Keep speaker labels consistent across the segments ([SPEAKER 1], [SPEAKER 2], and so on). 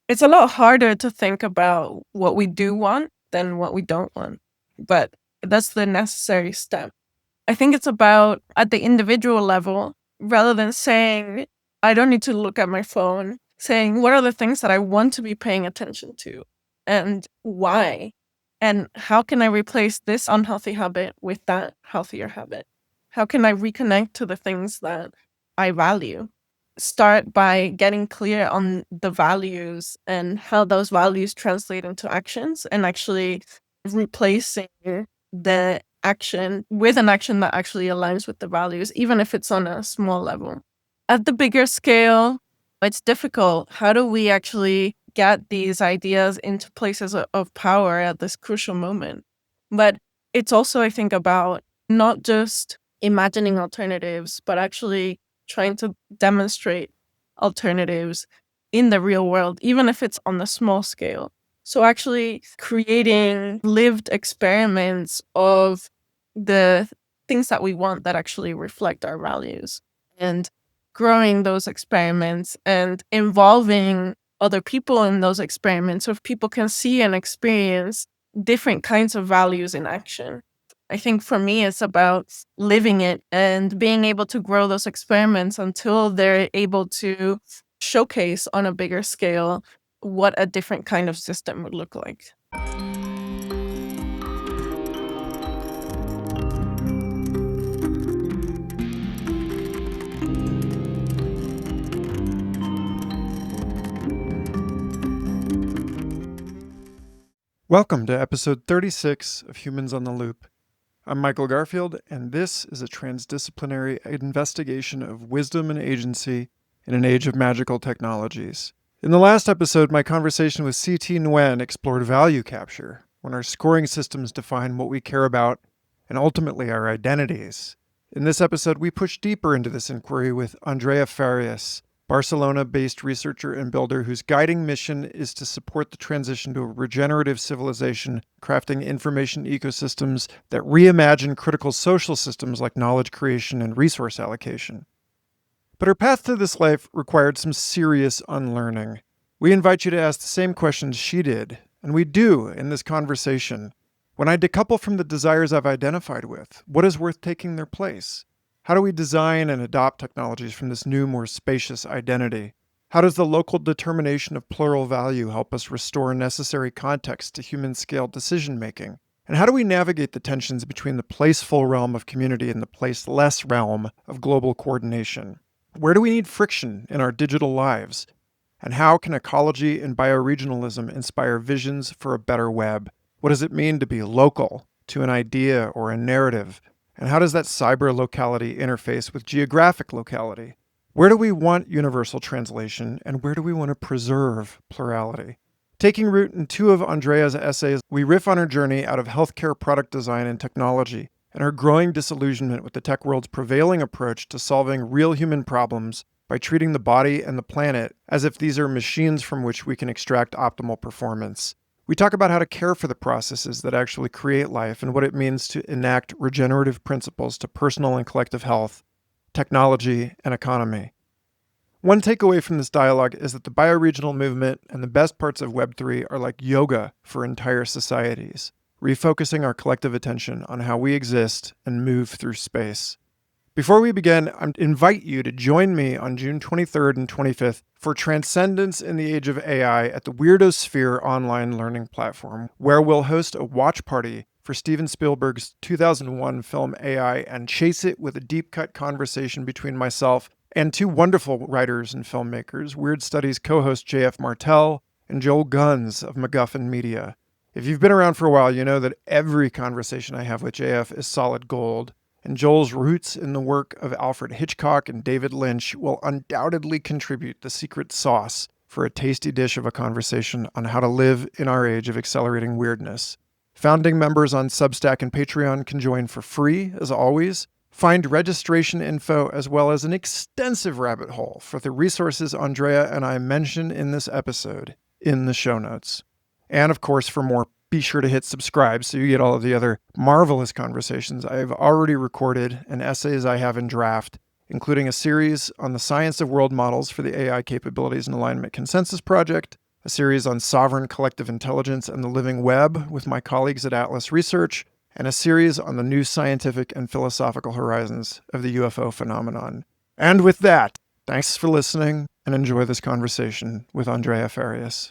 [SPEAKER 1] It's a lot harder to think about what we do want than what we don't want. But that's the necessary step. I think it's about at the individual level, rather than saying, I don't need to look at my phone, saying, what are the things that I want to be paying attention to and why? And how can I replace this unhealthy habit with that healthier habit? How can I reconnect to the things that I value? Start by getting clear on the values and how those values translate into actions, and actually replacing the action with an action that actually aligns with the values, even if it's on a small level. At the bigger scale, it's difficult. How do we actually get these ideas into places of power at this crucial moment? But it's also, I think, about not just imagining alternatives, but actually trying to demonstrate alternatives in the real world, even if it's on the small scale. So actually creating lived experiments of the things that we want that actually reflect our values, and growing those experiments and involving other people in those experiments so if people can see and experience different kinds of values in action. I think for me, it's about living it and being able to grow those experiments until they're able to showcase on a bigger scale what a different kind of system would look like.
[SPEAKER 2] Welcome to episode 36 of Humans on the Loop. I'm Michael Garfield, and this is a transdisciplinary investigation of wisdom and agency in an age of magical technologies. In the last episode, my conversation with C.T. Nguyen explored value capture, when our scoring systems define what we care about and ultimately our identities. In this episode, we push deeper into this inquiry with Andrea Farias, Barcelona-based researcher and builder whose guiding mission is to support the transition to a regenerative civilization, crafting information ecosystems that reimagine critical social systems like knowledge creation and resource allocation. But her path to this life required some serious unlearning. We invite you to ask the same questions she did, and we do in this conversation. When I decouple from the desires I've identified with, what is worth taking their place? How do we design and adopt technologies from this new, more spacious identity? How does the local determination of plural value help us restore necessary context to human-scale decision-making? And how do we navigate the tensions between the place-ful realm of community and the placeless realm of global coordination? Where do we need friction in our digital lives? And how can ecology and bioregionalism inspire visions for a better web? What does it mean to be local to an idea or a narrative? And how does that cyber locality interface with geographic locality? Where do we want universal translation, and where do we want to preserve plurality? Taking root in two of Andrea's essays, we riff on her journey out of healthcare product design and technology, and her growing disillusionment with the tech world's prevailing approach to solving real human problems by treating the body and the planet as if these are machines from which we can extract optimal performance. We talk about how to care for the processes that actually create life and what it means to enact regenerative principles to personal and collective health, technology, and economy. One takeaway from this dialogue is that the bioregional movement and the best parts of Web3 are like yoga for entire societies, refocusing our collective attention on how we exist and move through space. Before we begin, I invite you to join me on June 23rd and 25th for Transcendence in the Age of AI at the Weirdosphere online learning platform, where we'll host a watch party for Steven Spielberg's 2001 film AI and chase it with a deep-cut conversation between myself and two wonderful writers and filmmakers, Weird Studies co-host J.F. Martell and Joel Guns of MacGuffin Media. If you've been around for a while, you know that every conversation I have with J.F. is solid gold. And Joel's roots in the work of Alfred Hitchcock and David Lynch will undoubtedly contribute the secret sauce for a tasty dish of a conversation on how to live in our age of accelerating weirdness. Founding members on Substack and Patreon can join for free, as always. Find registration info as well as an extensive rabbit hole for the resources Andrea and I mention in this episode in the show notes. And of course, for more, be sure to hit subscribe so you get all of the other marvelous conversations I have already recorded and essays I have in draft, including a series on the science of world models for the AI Capabilities and Alignment Consensus Project, a series on sovereign collective intelligence and the living web with my colleagues at Atlas Research, and a series on the new scientific and philosophical horizons of the UFO phenomenon. And with that, thanks for listening and enjoy this conversation with Andrea Farias.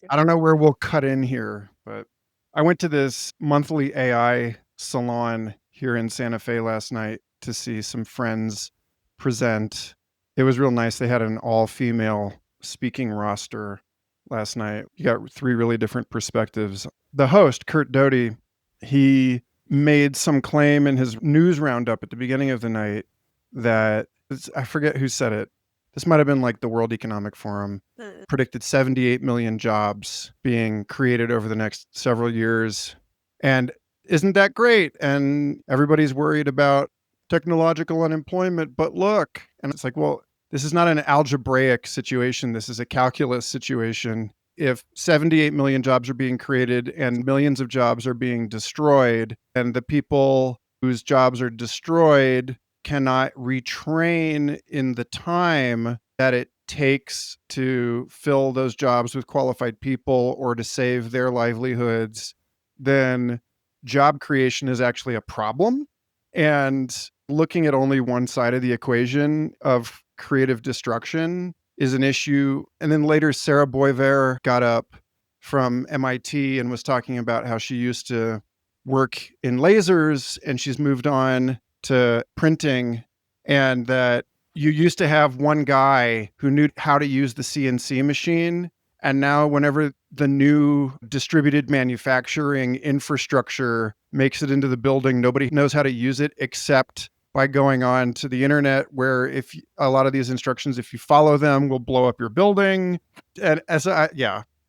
[SPEAKER 2] I don't know where we'll cut in here, but I went to this monthly AI salon here in Santa Fe last night to see some friends present. It was real nice. They had an all-female speaking roster last night. You got 3 really different perspectives. The host, Kurt Doty, he made some claim in his news roundup at the beginning of the night that, I forget who said it. This might have been like the World Economic Forum, predicted 78 million jobs being created over the next several years. And isn't that great? And everybody's worried about technological unemployment, but look. And it's like, well, this is not an algebraic situation. This is a calculus situation. If 78 million jobs are being created and millions of jobs are being destroyed, and the people whose jobs are destroyed cannot retrain in the time that it takes to fill those jobs with qualified people or to save their livelihoods, then job creation is actually a problem. And looking at only one side of the equation of creative destruction is an issue. And then later, Sarah Boisvert got up from MIT and was talking about how she used to work in lasers and she's moved on to printing, and that you used to have one guy who knew how to use the CNC machine. And now whenever the new distributed manufacturing infrastructure makes it into the building, nobody knows how to use it except by going on to the internet, where if a lot of these instructions, if you follow them, will blow up your building. And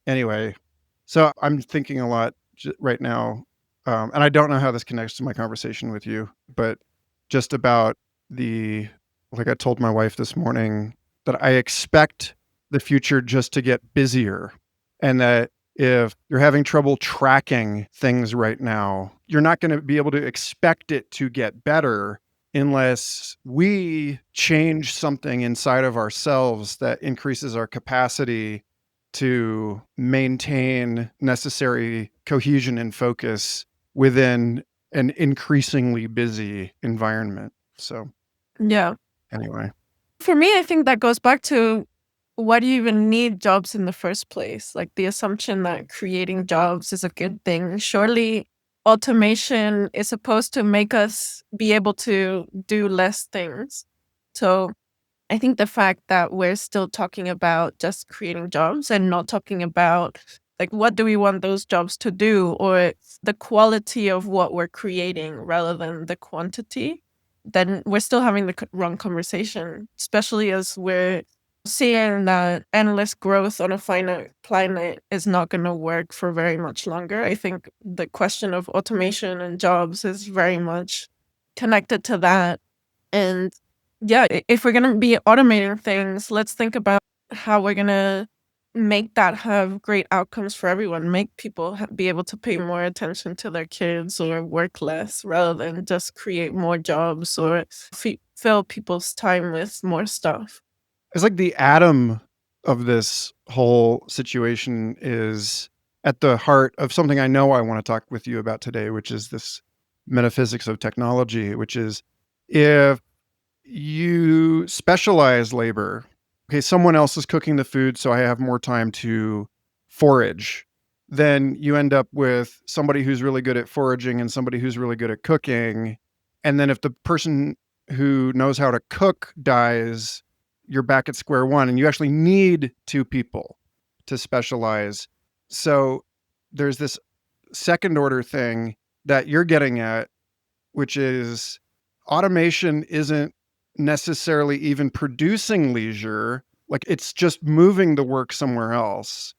[SPEAKER 2] anyway, so I'm thinking a lot right now. And I don't know how this connects to my conversation with you, but just about like I told my wife this morning, that I expect the future just to get busier. And that if you're having trouble tracking things right now, you're not going to be able to expect it to get better unless we change something inside of ourselves that increases our capacity to maintain necessary cohesion and focus within an increasingly busy environment. So,
[SPEAKER 1] Yeah.
[SPEAKER 2] anyway.
[SPEAKER 1] For me, I think that goes back to, why do you even need jobs in the first place? Like the assumption that creating jobs is a good thing. Surely automation is supposed to make us be able to do less things. So I think the fact that we're still talking about just creating jobs and not talking about, like, what do we want those jobs to do, or the quality of what we're creating rather than the quantity, then we're still having the wrong conversation, especially as we're seeing that endless growth on a finite planet is not going to work for very much longer. I think the question of automation and jobs is very much connected to that. And yeah, if we're going to be automating things, let's think about how we're going to make that have great outcomes for everyone, make people be able to pay more attention to their kids or work less rather than just create more jobs or fill people's time with more stuff.
[SPEAKER 2] It's like the atom of this whole situation is at the heart of something I know I want to talk with you about today, which is this metaphysics of technology, which is, if you specialize labor, okay, someone else is cooking the food, so I have more time to forage. Then you end up with somebody who's really good at foraging and somebody who's really good at cooking. And then if the person who knows how to cook dies, you're back at square one, and you actually need 2 people to specialize. So there's this second order thing that you're getting at, which is automation isn't necessarily even producing leisure. Like, it's just moving the work somewhere else.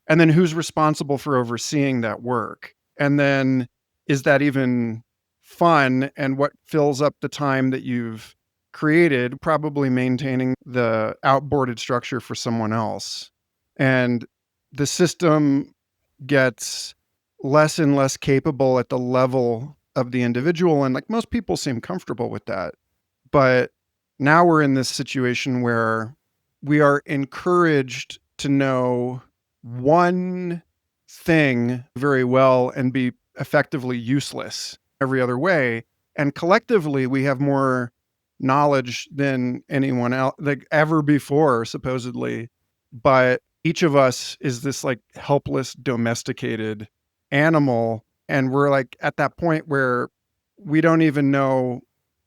[SPEAKER 2] And then who's responsible for overseeing that work? And then is that even fun and what fills up the time that you've created, probably maintaining the outboarded structure for someone else. And the system gets less and less capable at the level of the individual. And like most people seem comfortable with that. But now we're in this situation where we are encouraged to know one thing very well and be effectively useless every other way. And collectively, we have more knowledge than anyone else, like ever before, supposedly. But each of us is this like helpless, domesticated animal. And we're like at that point where we don't even know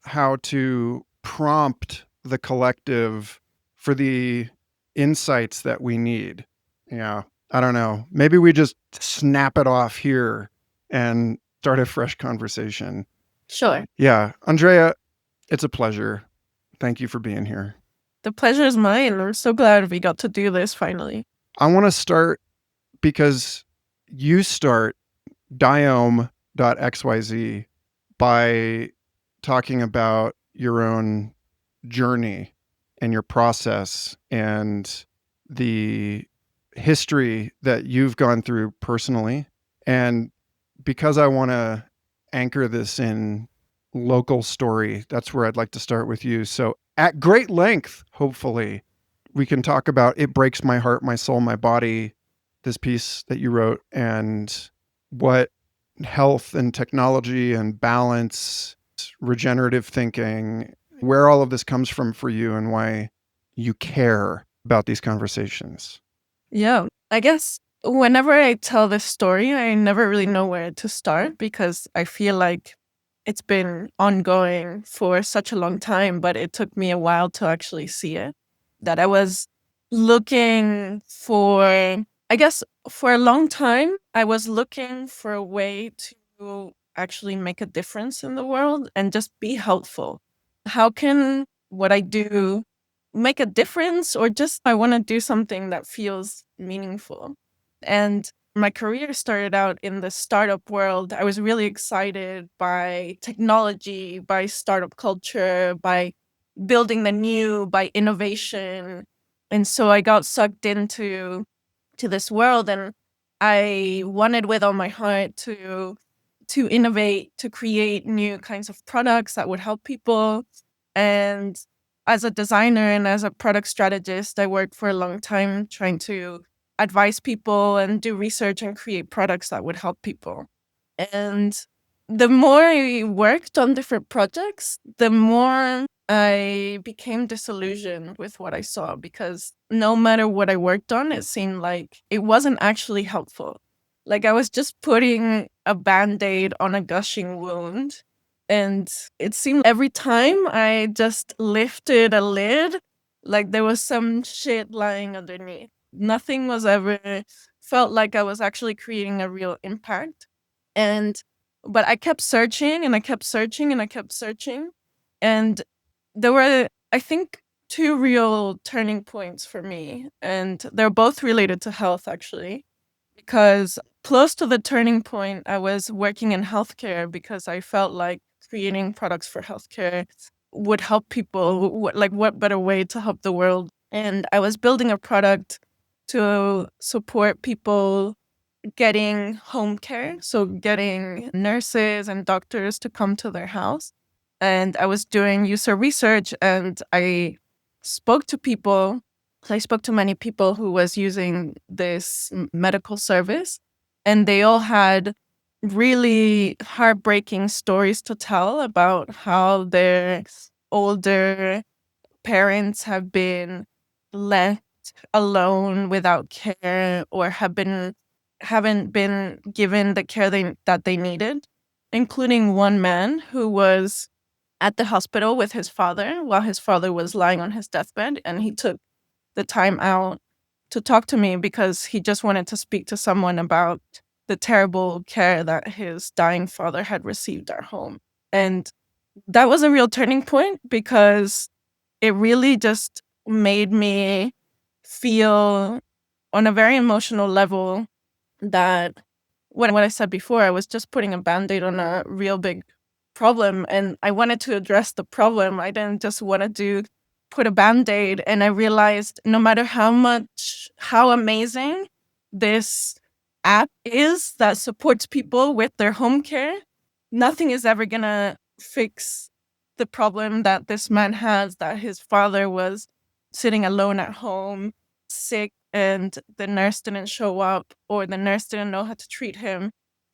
[SPEAKER 2] how to prompt the collective for the insights that we need. Yeah. I don't know. Maybe we just snap it off here and start a fresh conversation.
[SPEAKER 1] Sure.
[SPEAKER 2] Yeah. Andrea, it's a pleasure. Thank you for being here.
[SPEAKER 1] The pleasure is mine. I'm so glad we got to do this finally.
[SPEAKER 2] I want to start because you start diome.xyz by talking about your own journey and your process and the history that you've gone through personally. And because I want to anchor this in local story, that's where I'd like to start with you. So, at great length, hopefully, we can talk about It Breaks My Heart, My Soul, My Body, this piece that you wrote, and what health and technology and balance, regenerative thinking, where all of this comes from for you and why you care about these conversations.
[SPEAKER 1] Yeah. I guess whenever I tell this story, I never really know where to start because I feel like it's been ongoing for such a long time, but it took me a while to actually see it. That I was looking for, I guess for a long time, I was looking for a way to actually make a difference in the world and just be helpful. How can what I do make a difference, or just I want to do something that feels meaningful? And my career started out in the startup world. I was really excited by technology, by startup culture, by building the new, by innovation. And so I got sucked into this world, and I wanted with all my heart to innovate, to create new kinds of products that would help people. And as a designer and as a product strategist, I worked for a long time trying to advise people and do research and create products that would help people. And the more I worked on different projects, the more I became disillusioned with what I saw, because no matter what I worked on, it seemed like it wasn't actually helpful. Like I was just putting a band-aid on a gushing wound. And it seemed every time I just lifted a lid, like there was some shit lying underneath. Nothing was ever felt like I was actually creating a real impact. And but I kept searching and I kept searching and I kept searching. And there were, I think, two real turning points for me. And they're both related to health, actually, because close to the turning point, I was working in healthcare because I felt like creating products for healthcare would help people. Like, what better way to help the world? And I was building a product to support people getting home care, so getting nurses and doctors to come to their house. And I was doing user research, and I spoke to people. I spoke to many people who was using this medical service, and they all had really heartbreaking stories to tell about how their older parents have been left alone without care, or haven't been given the care that they needed, including one man who was at the hospital with his father while his father was lying on his deathbed, and he took the time out to talk to me because he just wanted to speak to someone about the terrible care that his dying father had received at home. And that was a real turning point because it really just made me feel on a very emotional level that what I said before, I was just putting a band-aid on a real big problem and I wanted to address the problem. I didn't just want to put a band-aid. And I realized no matter how amazing this app is that supports people with their home care, nothing is ever gonna fix the problem that this man has, that his father was sitting alone at home, sick, and the nurse didn't show up or the nurse didn't know how to treat him.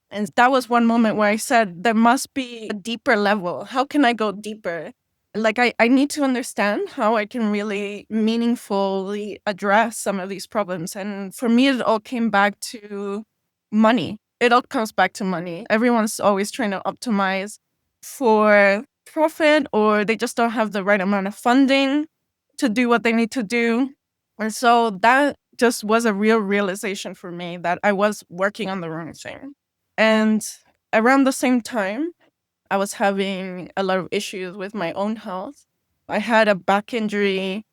[SPEAKER 1] And that was one moment where I said, there must be a deeper level. How can I go deeper? Like, I need to understand how I can really meaningfully address some of these problems. And for me, it all came back to money. It all comes back to money. Everyone's always trying to optimize for profit, or they just don't have the right amount of funding to do what they need to do. And so that just was a real realization for me that I was working on the wrong thing. And around the same time, I was having a lot of issues with my own health. I had a back injury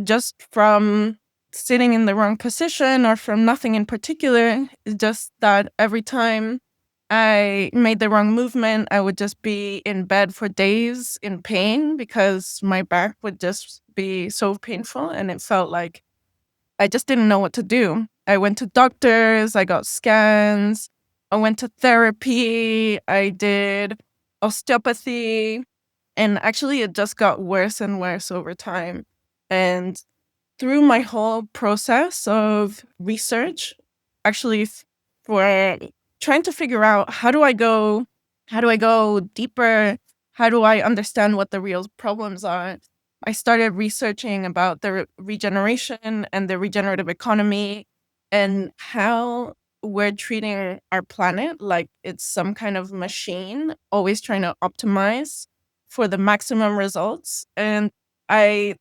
[SPEAKER 1] just from sitting in the wrong position or from nothing in particular. It's just that every time I made the wrong movement, I would just be in bed for days in pain because my back would just be so painful. And it felt like I just didn't know what to do. I went to doctors, I got scans, I went to therapy, I did osteopathy, and actually it just got worse and worse over time. And through my whole process of research, actually for trying to figure out how do I go deeper? How do I understand what the real problems are? I started researching about the regeneration and the regenerative economy and how we're treating our planet like it's some kind of machine, always trying to optimize for the maximum results. And I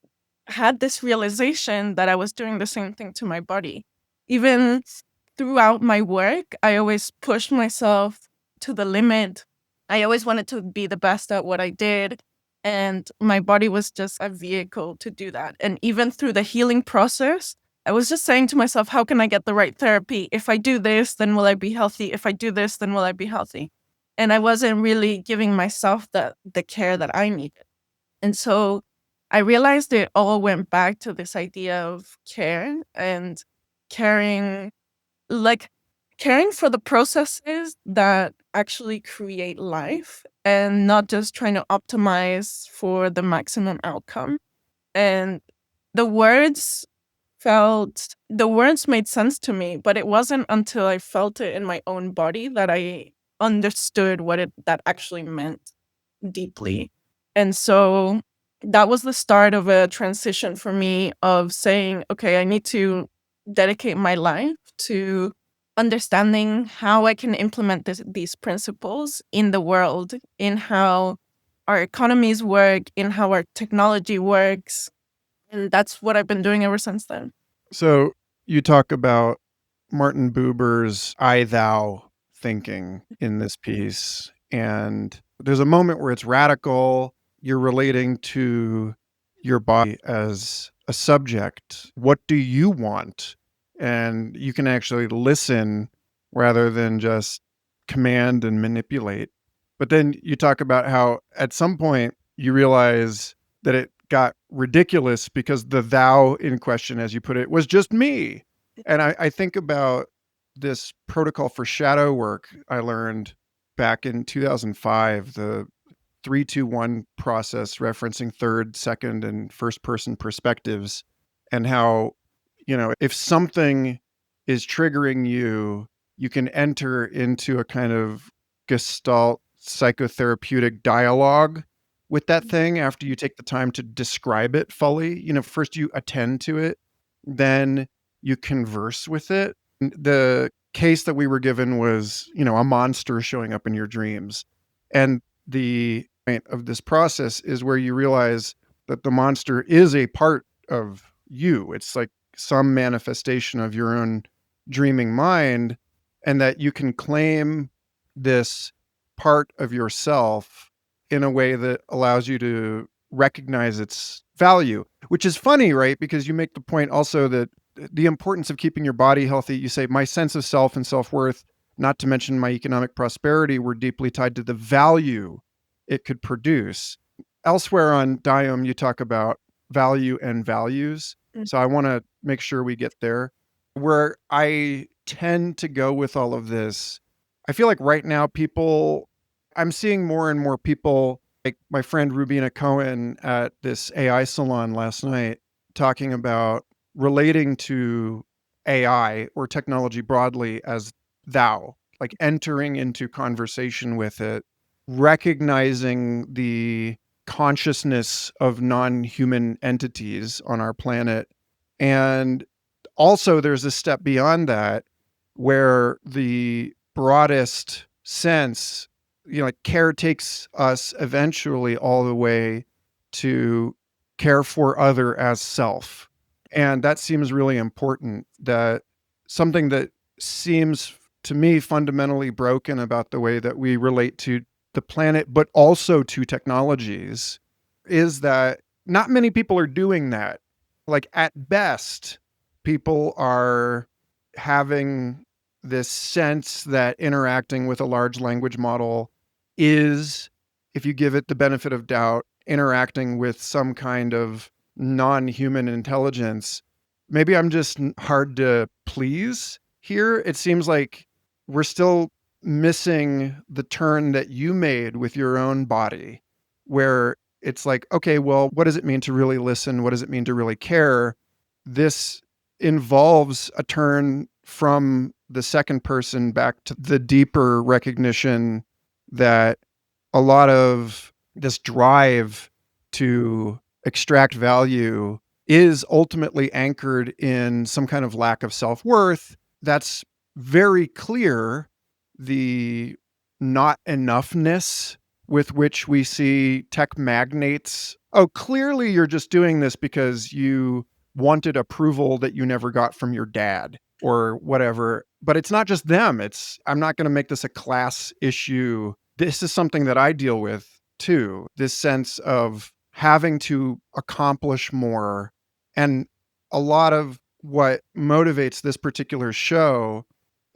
[SPEAKER 1] had this realization that I was doing the same thing to my body. Even throughout my work, I always pushed myself to the limit. I always wanted to be the best at what I did. And my body was just a vehicle to do that. And even through the healing process, I was just saying to myself, how can I get the right therapy? If I do this, then will I be healthy? If I do this, then will I be healthy? And I wasn't really giving myself the care that I needed. And so I realized it all went back to this idea of care and caring, like caring for the processes that actually create life and not just trying to optimize for the maximum outcome. And the words the words made sense to me, but it wasn't until I felt it in my own body that I understood what that actually meant deeply. And so that was the start of a transition for me of saying, okay, I need to dedicate my life to understanding how I can implement these principles in the world, in how our economies work, in how our technology works. And that's what I've been doing ever since then.
[SPEAKER 2] So you talk about Martin Buber's I thou thinking in this piece. And there's a moment where it's radical. You're relating to your body as a subject. What do you want? And you can actually listen rather than just command and manipulate. But then you talk about how at some point you realize that it got ridiculous because the thou in question, as you put it, was just me. And I think about this protocol for shadow work I learned back in 2005, the 3-2-1 process referencing third, second, and first person perspectives, and how, if something is triggering you, you can enter into a kind of gestalt psychotherapeutic dialogue with that thing after you take the time to describe it fully. First you attend to it, then you converse with it. The case that we were given was, a monster showing up in your dreams. And the point of this process is where you realize that the monster is a part of you. It's like some manifestation of your own dreaming mind, and that you can claim this part of yourself in a way that allows you to recognize its value, which is funny, right? Because you make the point also that the importance of keeping your body healthy. You say, my sense of self and self-worth, not to mention my economic prosperity, were deeply tied to the value it could produce. Elsewhere on Diome, you talk about value and values. So I want to make sure we get there. Where I tend to go with all of this, I feel like right now I'm seeing more and more people, like my friend Rubina Cohen at this AI salon last night, talking about relating to AI or technology broadly as thou, like entering into conversation with it, recognizing the consciousness of non-human entities on our planet. And also there's a step beyond that where the broadest sense, like care takes us eventually all the way to care for other as self. And that seems really important, that something that seems to me fundamentally broken about the way that we relate to the planet, but also to technologies, is that not many people are doing that. Like at best, people are having this sense that interacting with a large language model is, if you give it the benefit of doubt, interacting with some kind of non human intelligence. Maybe I'm just hard to please here. It seems like we're still missing the turn that you made with your own body, where it's like, okay, well, what does it mean to really listen? What does it mean to really care? This involves a turn from the second person back to the deeper recognition that a lot of this drive to extract value is ultimately anchored in some kind of lack of self-worth. That's very clear. The not enoughness with which we see tech magnates. Oh, clearly you're just doing this because you wanted approval that you never got from your dad or whatever. But it's not just them. I'm not going to make this a class issue. This is something that I deal with too. This sense of having to accomplish more. And a lot of what motivates this particular show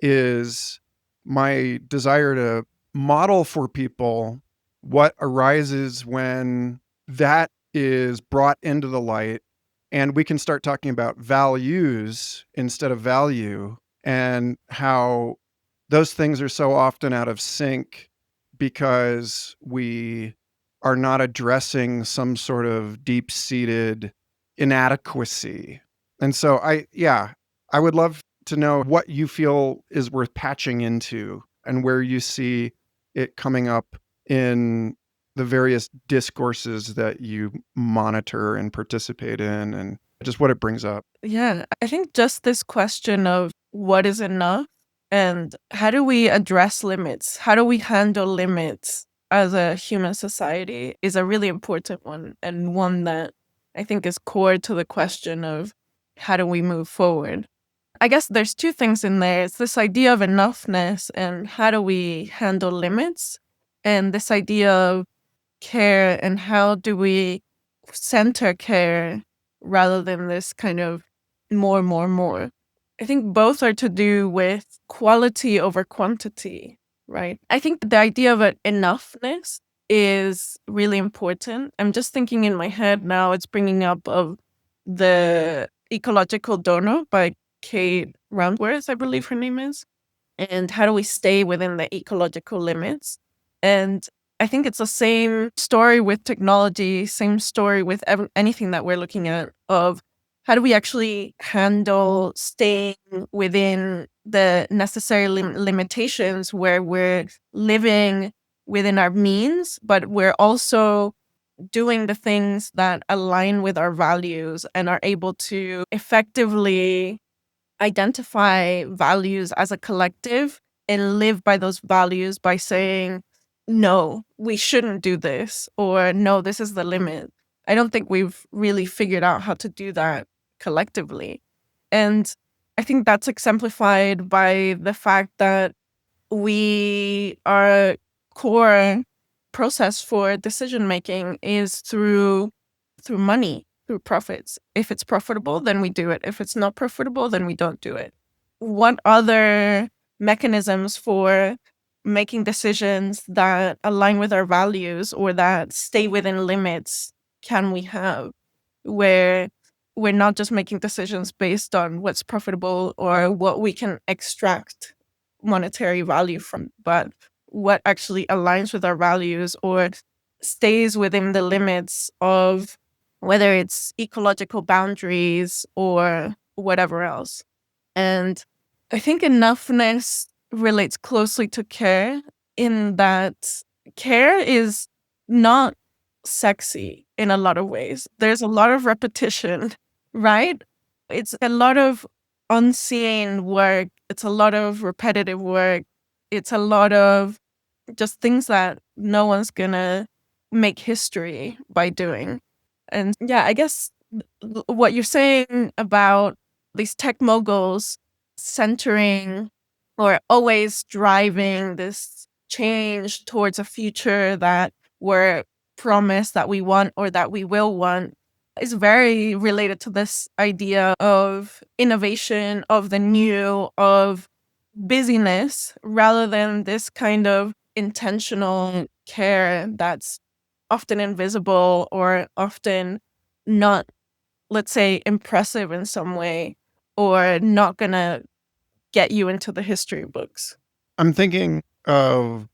[SPEAKER 2] is my desire to model for people what arises when that is brought into the light, and we can start talking about values instead of value, and how those things are so often out of sync because we are not addressing some sort of deep-seated inadequacy. And so I would love to know what you feel is worth patching into and where you see it coming up in the various discourses that you monitor and participate in, and just what it brings up.
[SPEAKER 1] Yeah, I think just this question of what is enough and how do we address limits? How do we handle limits as a human society is a really important one, and one that I think is core to the question of how do we move forward. I guess there's two things in there. It's this idea of enoughness and how do we handle limits, and this idea of care and how do we center care rather than this kind of more. I think both are to do with quality over quantity, right? I think the idea of an enoughness is really important. I'm just thinking in my head now, it's bringing up of the Ecological Donor by Kate Roundworth, I believe her name is. And how do we stay within the ecological limits? And I think it's the same story with technology, same story with anything that we're looking at of how do we actually handle staying within the necessary limitations where we're living within our means, but we're also doing the things that align with our values and are able to effectively identify values as a collective and live by those values by saying, no, we shouldn't do this, or no, this is the limit. I don't think we've really figured out how to do that collectively. And I think that's exemplified by the fact that our core process for decision making is through money, through profits. If it's profitable, then we do it. If it's not profitable, then we don't do it. What other mechanisms for making decisions that align with our values or that stay within limits can we have, where we're not just making decisions based on what's profitable or what we can extract monetary value from, but what actually aligns with our values or stays within the limits of whether it's ecological boundaries or whatever else. And I think enoughness relates closely to care in that care is not sexy in a lot of ways. There's a lot of repetition, right? It's a lot of unseen work. It's a lot of repetitive work. It's a lot of just things that no one's gonna make history by doing. And yeah, I guess what you're saying about these tech moguls centering or always driving this change towards a future that we're promised that we want or that we will want is very related to this idea of innovation, of the new, of busyness, rather than this kind of intentional care that's often invisible or often not, let's say, impressive in some way or not gonna get you into the history books.
[SPEAKER 2] I'm thinking of,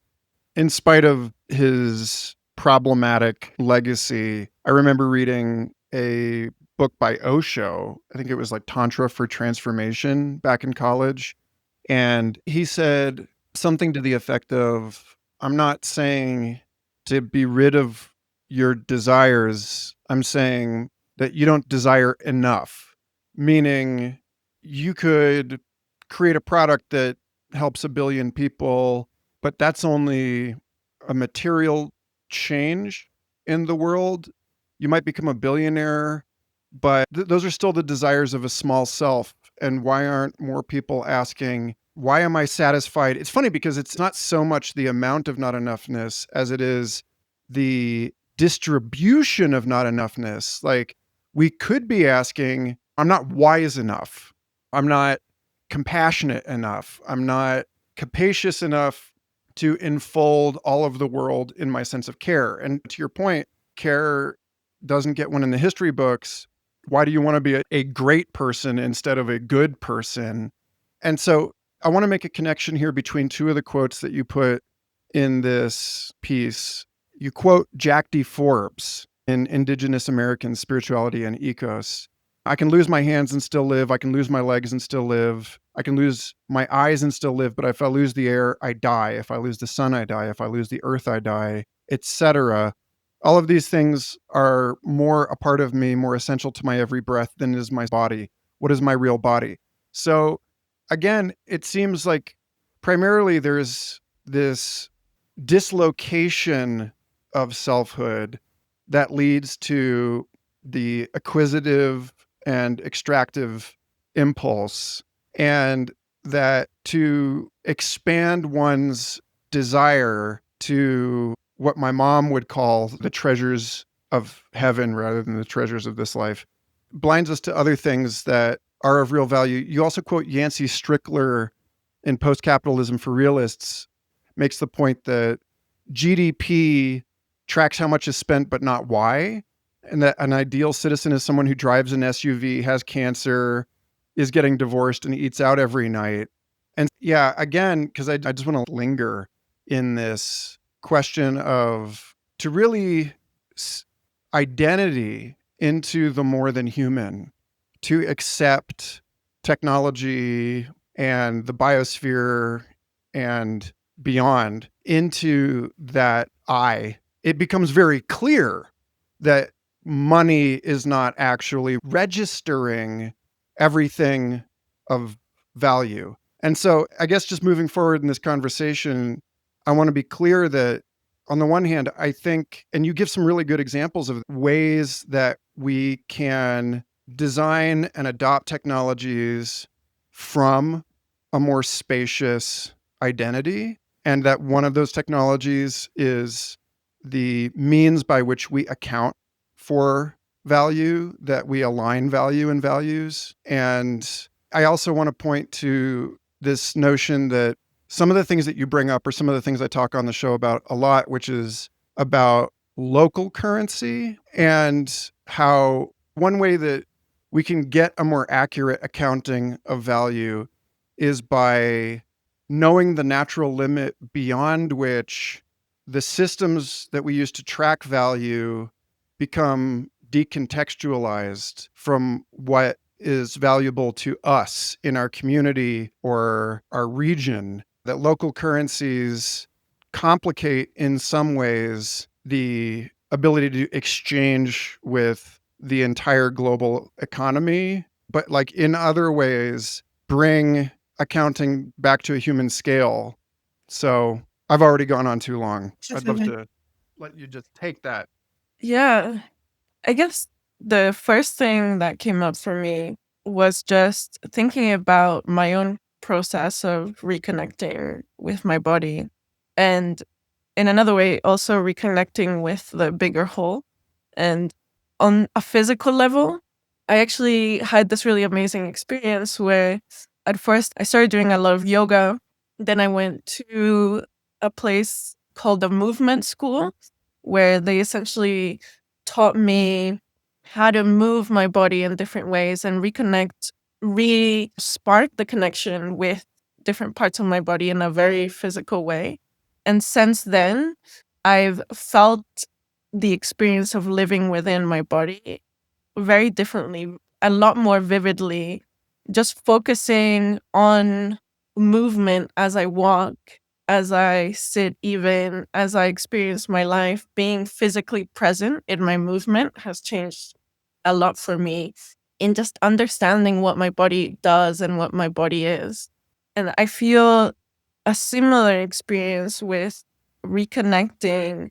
[SPEAKER 2] in spite of his problematic legacy, I remember reading a book by Osho. I think it was like Tantra for Transformation back in college. And he said something to the effect of, I'm not saying to be rid of your desires. I'm saying that you don't desire enough, meaning you could create a product that helps a billion people, but that's only a material change in the world. You might become a billionaire, but those are still the desires of a small self. And why aren't more people asking, why am I satisfied? It's funny because it's not so much the amount of not enoughness as it is the distribution of not enoughness. Like, we could be asking, I'm not wise enough. I'm not compassionate enough. I'm not capacious enough to enfold all of the world in my sense of care. And to your point, care doesn't get one in the history books. Why do you want to be a great person instead of a good person? And so I want to make a connection here between two of the quotes that you put in this piece. You quote Jack D. Forbes in Indigenous American Spirituality and Ecos. I can lose my hands and still live. I can lose my legs and still live. I can lose my eyes and still live. But if I lose the air, I die. If I lose the sun, I die. If I lose the earth, I die, etc. All of these things are more a part of me, more essential to my every breath than is my body. What is my real body? So again, it seems like primarily there's this dislocation of selfhood that leads to the acquisitive and extractive impulse, and that to expand one's desire to what my mom would call the treasures of heaven rather than the treasures of this life blinds us to other things that are of real value. You also quote Yancey Strickler in Post-Capitalism for Realists, makes the point that GDP tracks how much is spent, but not why. And that an ideal citizen is someone who drives an SUV, has cancer, is getting divorced, and eats out every night. And yeah, again, because I just want to linger in this question of to really identity into the more than human, to accept technology and the biosphere and beyond into that I, it becomes very clear that money is not actually registering everything of value. And so I guess just moving forward in this conversation, I want to be clear that on the one hand, I think, and you give some really good examples of ways that we can design and adopt technologies from a more spacious identity. And that one of those technologies is the means by which we account for value, that we align value and values. And I also want to point to this notion that some of the things that you bring up are some of the things I talk on the show about a lot, which is about local currency and how one way that we can get a more accurate accounting of value is by knowing the natural limit beyond which the systems that we use to track value become decontextualized from what is valuable to us in our community or our region, that local currencies complicate in some ways the ability to exchange with the entire global economy, but like in other ways bring accounting back to a human scale. So I've already gone on too long. I'd love to let you just take that.
[SPEAKER 1] Yeah. I guess the first thing that came up for me was just thinking about my own process of reconnecting with my body. And in another way, also reconnecting with the bigger whole. And on a physical level, I actually had this really amazing experience where at first I started doing a lot of yoga. Then I went to a place called the movement school, where they essentially taught me how to move my body in different ways and reconnect, re spark the connection with different parts of my body in a very physical way. And since then, I've felt the experience of living within my body very differently, a lot more vividly, just focusing on movement as I walk, as I sit, even as I experience my life. Being physically present in my movement has changed a lot for me in just understanding what my body does and what my body is. And I feel a similar experience with reconnecting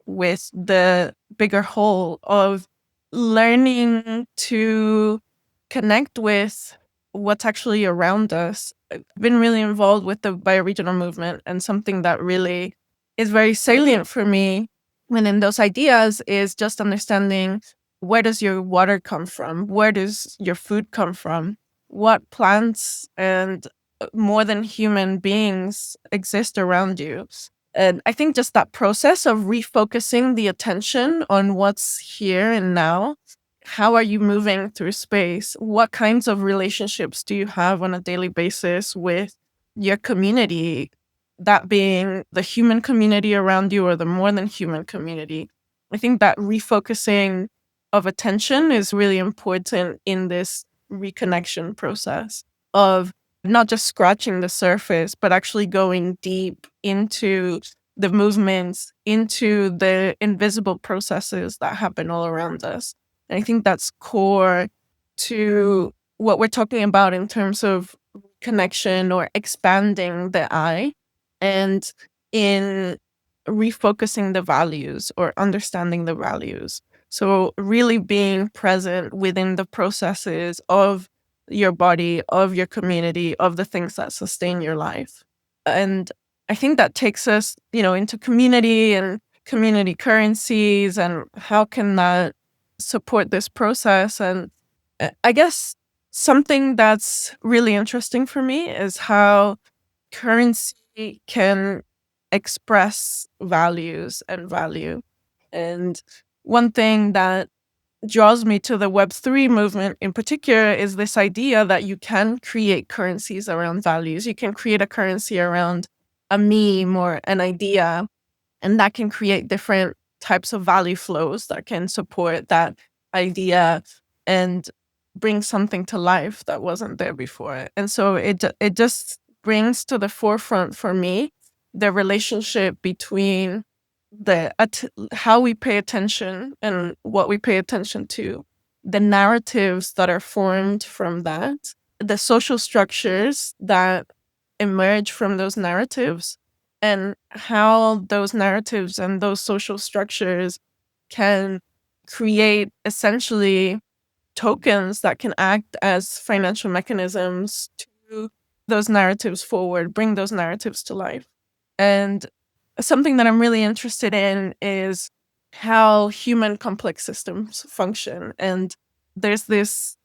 [SPEAKER 1] with the bigger whole of learning to connect with what's actually around us. I've been really involved with the bioregional movement, and something that really is very salient for me when in those ideas is just understanding, where does your water come from? Where does your food come from? What plants and more than human beings exist around you? And I think just that process of refocusing the attention on what's here and now. How are you moving through space? What kinds of relationships do you have on a daily basis with your community? That being the human community around you or the more than human community. I think that refocusing of attention is really important in this reconnection process of not just scratching the surface, but actually going deep into the movements, into the invisible processes that happen all around us. And I think that's core to what we're talking about in terms of connection or expanding the I, and in refocusing the values or understanding the values. So, really being present within the processes of your body, of your community, of the things that sustain your life. And I think that takes us, into community and community currencies, and how can that support this process. And I guess something that's really interesting for me is how currency can express values and value. And one thing that draws me to the Web3 movement in particular is this idea that you can create currencies around values. You can create a currency around a meme or an idea, and that can create different types of value flows that can support that idea and bring something to life that wasn't there before. And so it just brings to the forefront for me the relationship between how we pay attention and what we pay attention to, the narratives that are formed from that, the social structures that emerge from those narratives, and how those narratives and those social structures can create essentially tokens that can act as financial mechanisms to those narratives forward, bring those narratives to life. And something that I'm really interested in is how human complex systems function. And there's this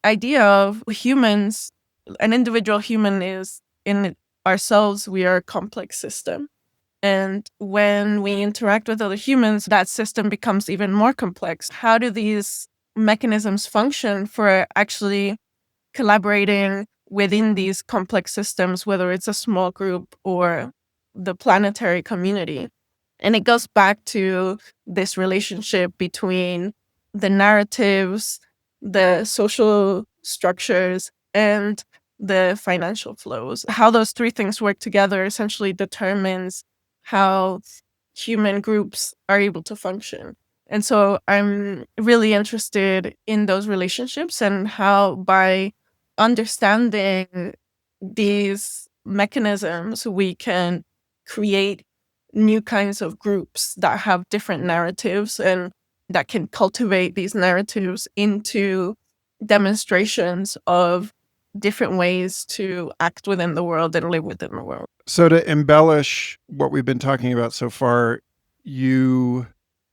[SPEAKER 1] idea of humans, an individual human is in ourselves, we are a complex system. And when we interact with other humans, that system becomes even more complex. How do these mechanisms function for actually collaborating within these complex systems, whether it's a small group or the planetary community? And it goes back to this relationship between the narratives, the social structures, and the financial flows. How those three things work together essentially determines how human groups are able to function. And so I'm really interested in those relationships and how, by understanding these mechanisms, we can create new kinds of groups that have different narratives and that can cultivate these narratives into demonstrations of different ways to act within the world and live within the world.
[SPEAKER 2] So, to embellish what we've been talking about so far, you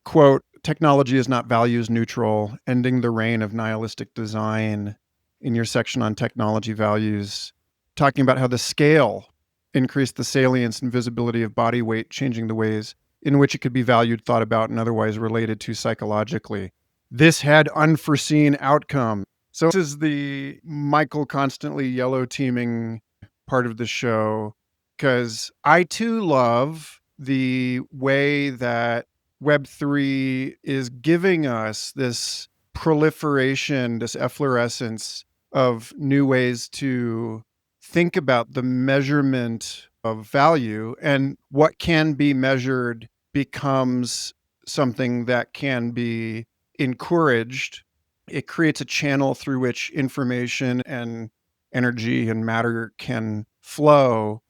[SPEAKER 2] quote, technology is not values neutral, ending the reign of nihilistic design in your section on technology values, talking about how the scale increased the salience and visibility of body weight, changing the ways in which it could be valued, thought about, and otherwise related to psychologically. This had unforeseen outcome. So this is the Michael constantly yellow teaming part of the show, because I too love the way that Web3 is giving us this proliferation, this efflorescence of new ways to think about the measurement of value, and what can be measured becomes something that can be encouraged. It creates a channel through which information and energy and matter can flow.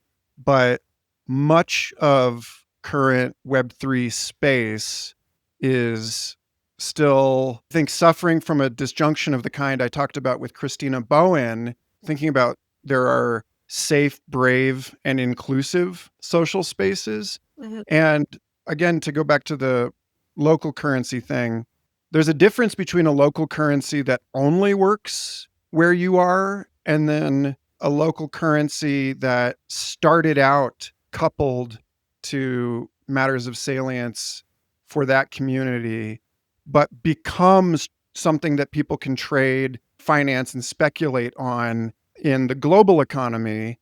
[SPEAKER 2] But much of current Web3 space is still, I think, suffering from a disjunction of the kind I talked about with Christina Bowen, thinking about there are safe, brave, and inclusive social spaces.
[SPEAKER 1] Mhm.
[SPEAKER 2] And again, to go back to the local currency thing, there's a difference between a local currency that only works where you are and then a local currency that started out coupled to matters of salience for that community, but becomes something that people can trade, finance, and speculate on in the global economy.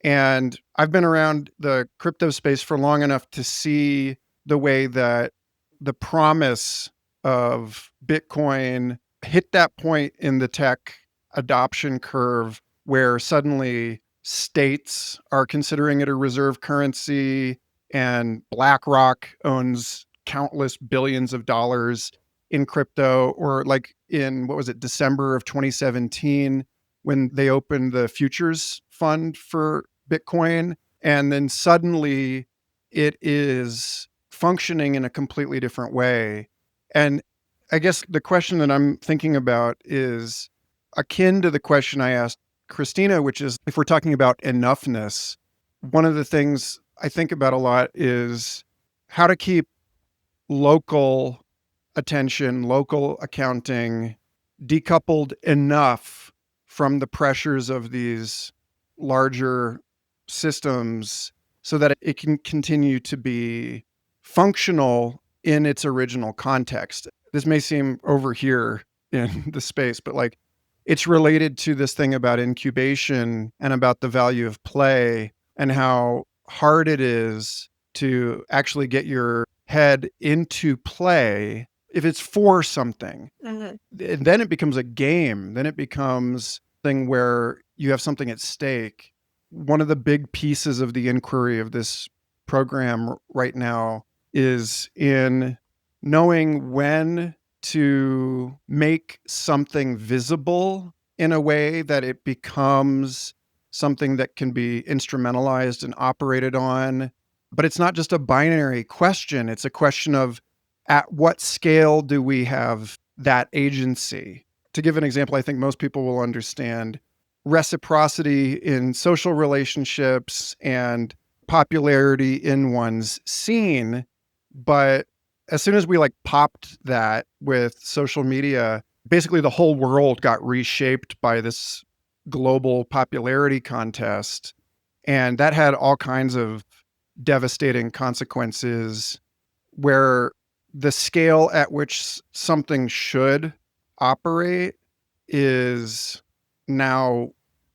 [SPEAKER 2] And I've been around the crypto space for long enough to see the way that the promise of Bitcoin hit that point in the tech adoption curve where suddenly states are considering it a reserve currency, and BlackRock owns countless billions of dollars in crypto. Or like in, what was it, December of 2017, when they opened the futures fund for Bitcoin. And then suddenly it is functioning in a completely different way. And I guess the question that I'm thinking about is akin to the question I asked Christina, which is, if we're talking about enoughness, one of the things I think about a lot is how to keep local attention, local accounting decoupled enough from the pressures of these larger systems so that it can continue to be functional in its original context. This may seem over here in the space, but like it's related to this thing about incubation and about the value of play and how hard it is to actually get your head into play if it's for something.
[SPEAKER 1] Mhm.
[SPEAKER 2] And then it becomes a game. Then it becomes a thing where you have something at stake. One of the big pieces of the inquiry of this program right now is in knowing when to make something visible in a way that it becomes something that can be instrumentalized and operated on. But it's not just a binary question. It's a question of, at what scale do we have that agency? To give an example, I think most people will understand reciprocity in social relationships and popularity in one's scene. But as soon as we like popped that with social media, basically the whole world got reshaped by this global popularity contest. And that had all kinds of devastating consequences where the scale at which something should operate is now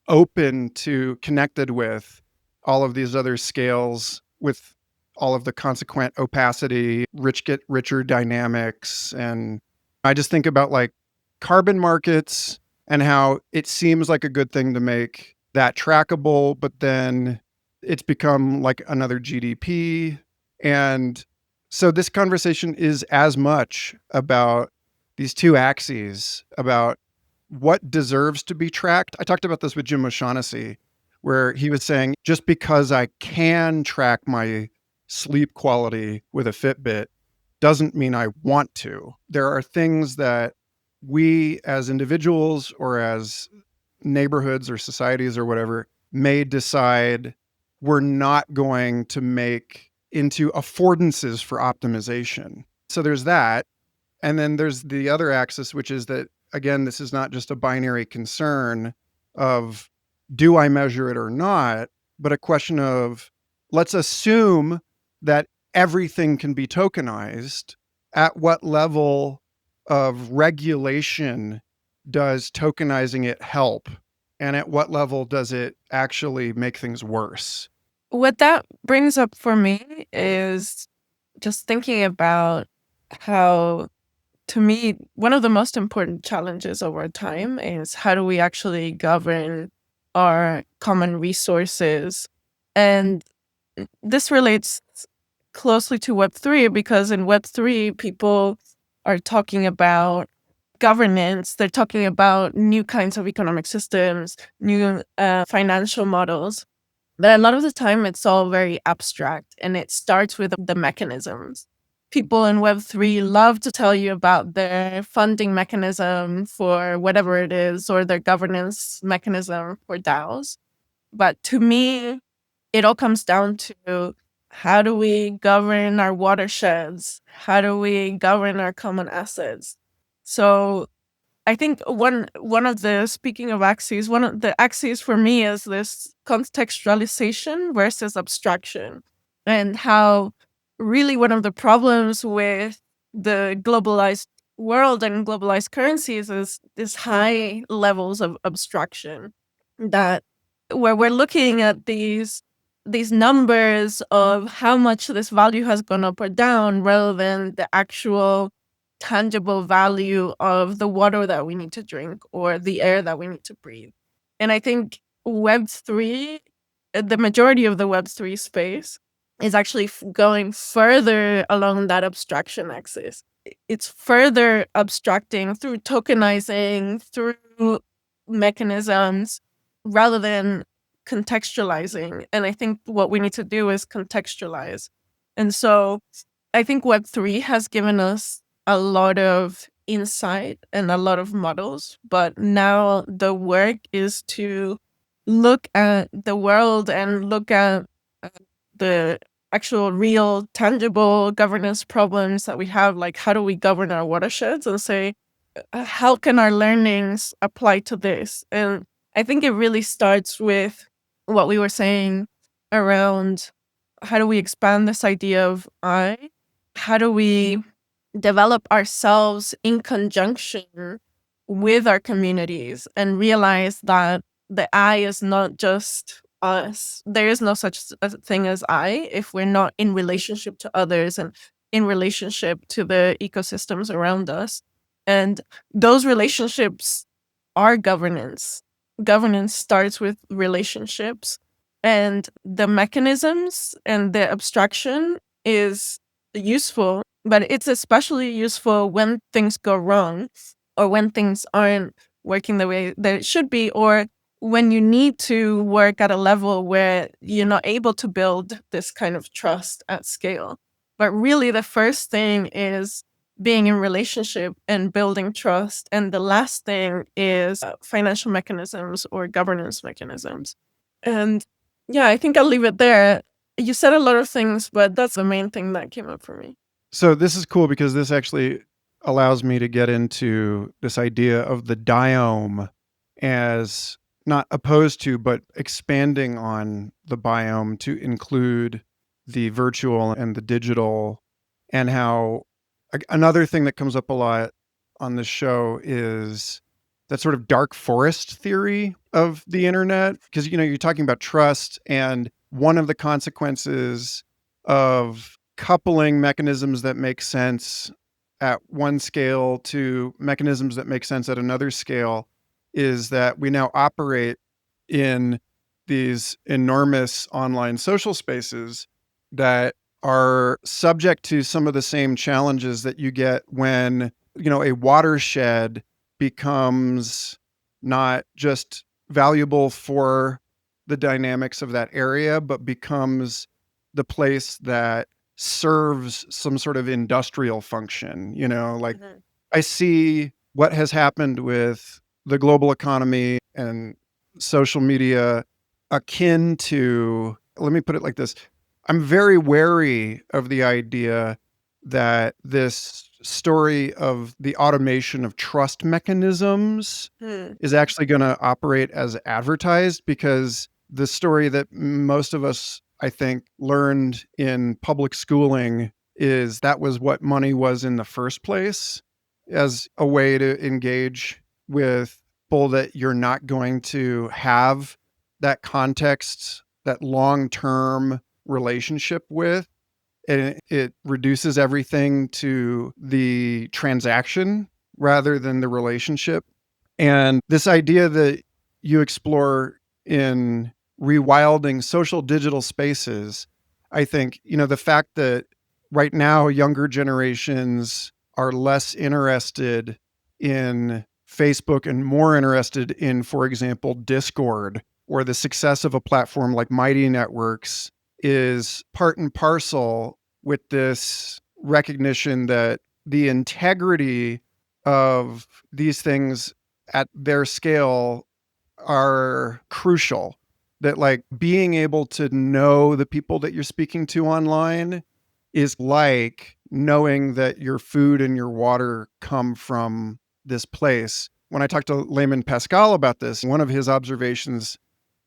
[SPEAKER 2] open to connected with all of these other scales with all of the consequent opacity, rich get richer dynamics. And I just think about like carbon markets and how it seems like a good thing to make that trackable, but then it's become like another GDP. And so this conversation is as much about these two axes, about what deserves to be tracked. I talked about this with Jim O'Shaughnessy, where he was saying, just because I can track my sleep quality with a Fitbit doesn't mean I want to. There are things that we as individuals or as neighborhoods or societies or whatever may decide we're not going to make into affordances for optimization. So there's that. And then there's the other axis, which is that, again, this is not just a binary concern of do I measure it or not, but a question of let's assume that everything can be tokenized. At what level of regulation does tokenizing it help? And at what level does it actually make things worse?
[SPEAKER 1] What that brings up for me is just thinking about how, to me, one of the most important challenges over time is how do we actually govern our common resources? And this relates closely to Web3 because in Web3, people are talking about governance, they're talking about new kinds of economic systems, new financial models. But a lot of the time, it's all very abstract and it starts with the mechanisms. People in Web3 love to tell you about their funding mechanism for whatever it is or their governance mechanism for DAOs. But to me, it all comes down to how do we govern our watersheds? How do we govern our common assets? So I think one of the, speaking of axes, one of the axes for me is this contextualization versus abstraction, and how really one of the problems with the globalized world and globalized currencies is this high levels of abstraction, that where we're looking at these numbers of how much this value has gone up or down rather than the actual tangible value of the water that we need to drink or the air that we need to breathe. And I think Web3, the majority of the Web3 space is actually going further along that abstraction axis. It's further abstracting through tokenizing, through mechanisms, rather than contextualizing. And I think what we need to do is contextualize. And so I think Web3 has given us a lot of insight and a lot of models, but now the work is to look at the world and look at the actual real tangible governance problems that we have, like how do we govern our watersheds, and say, how can our learnings apply to this? And I think it really starts with what we were saying around how do we expand this idea of I? How do we develop ourselves in conjunction with our communities and realize that the I is not just us. There is no such a thing as I if we're not in relationship to others and in relationship to the ecosystems around us. And those relationships are governance. Governance starts with relationships, and the mechanisms and the abstraction is useful, but it's especially useful when things go wrong or when things aren't working the way that it should be, or when you need to work at a level where you're not able to build this kind of trust at scale. But really, the first thing is being in relationship and building trust. And the last thing is financial mechanisms or governance mechanisms. And yeah, I think I'll leave it there. You said a lot of things, but that's the main thing that came up for me.
[SPEAKER 2] So this is cool because this actually allows me to get into this idea of the diome as not opposed to, but expanding on the biome to include the virtual and the digital, and how another thing that comes up a lot on this show is that sort of dark forest theory of the internet. Because, you're talking about trust, and one of the consequences of coupling mechanisms that make sense at one scale to mechanisms that make sense at another scale is that we now operate in these enormous online social spaces that are subject to some of the same challenges that you get when, a watershed becomes not just valuable for the dynamics of that area, but becomes the place that serves some sort of industrial function. Like,
[SPEAKER 1] Mhm.
[SPEAKER 2] I see what has happened with the global economy and social media akin to, let me put it like this. I'm very wary of the idea that this story of the automation of trust mechanisms
[SPEAKER 1] Hmm.
[SPEAKER 2] is actually going to operate as advertised, because the story that most of us, I think, learned in public schooling is that was what money was in the first place, as a way to engage with people that you're not going to have that context, that long term relationship with. And it reduces everything to the transaction rather than the relationship. And this idea that you explore in rewilding social digital spaces, I think, the fact that right now younger generations are less interested in Facebook and more interested in, for example, Discord or the success of a platform like Mighty Networks is part and parcel with this recognition that the integrity of these things at their scale are crucial. That, like, being able to know the people that you're speaking to online is like knowing that your food and your water come from this place. When I talked to Layman Pascal about this, one of his observations,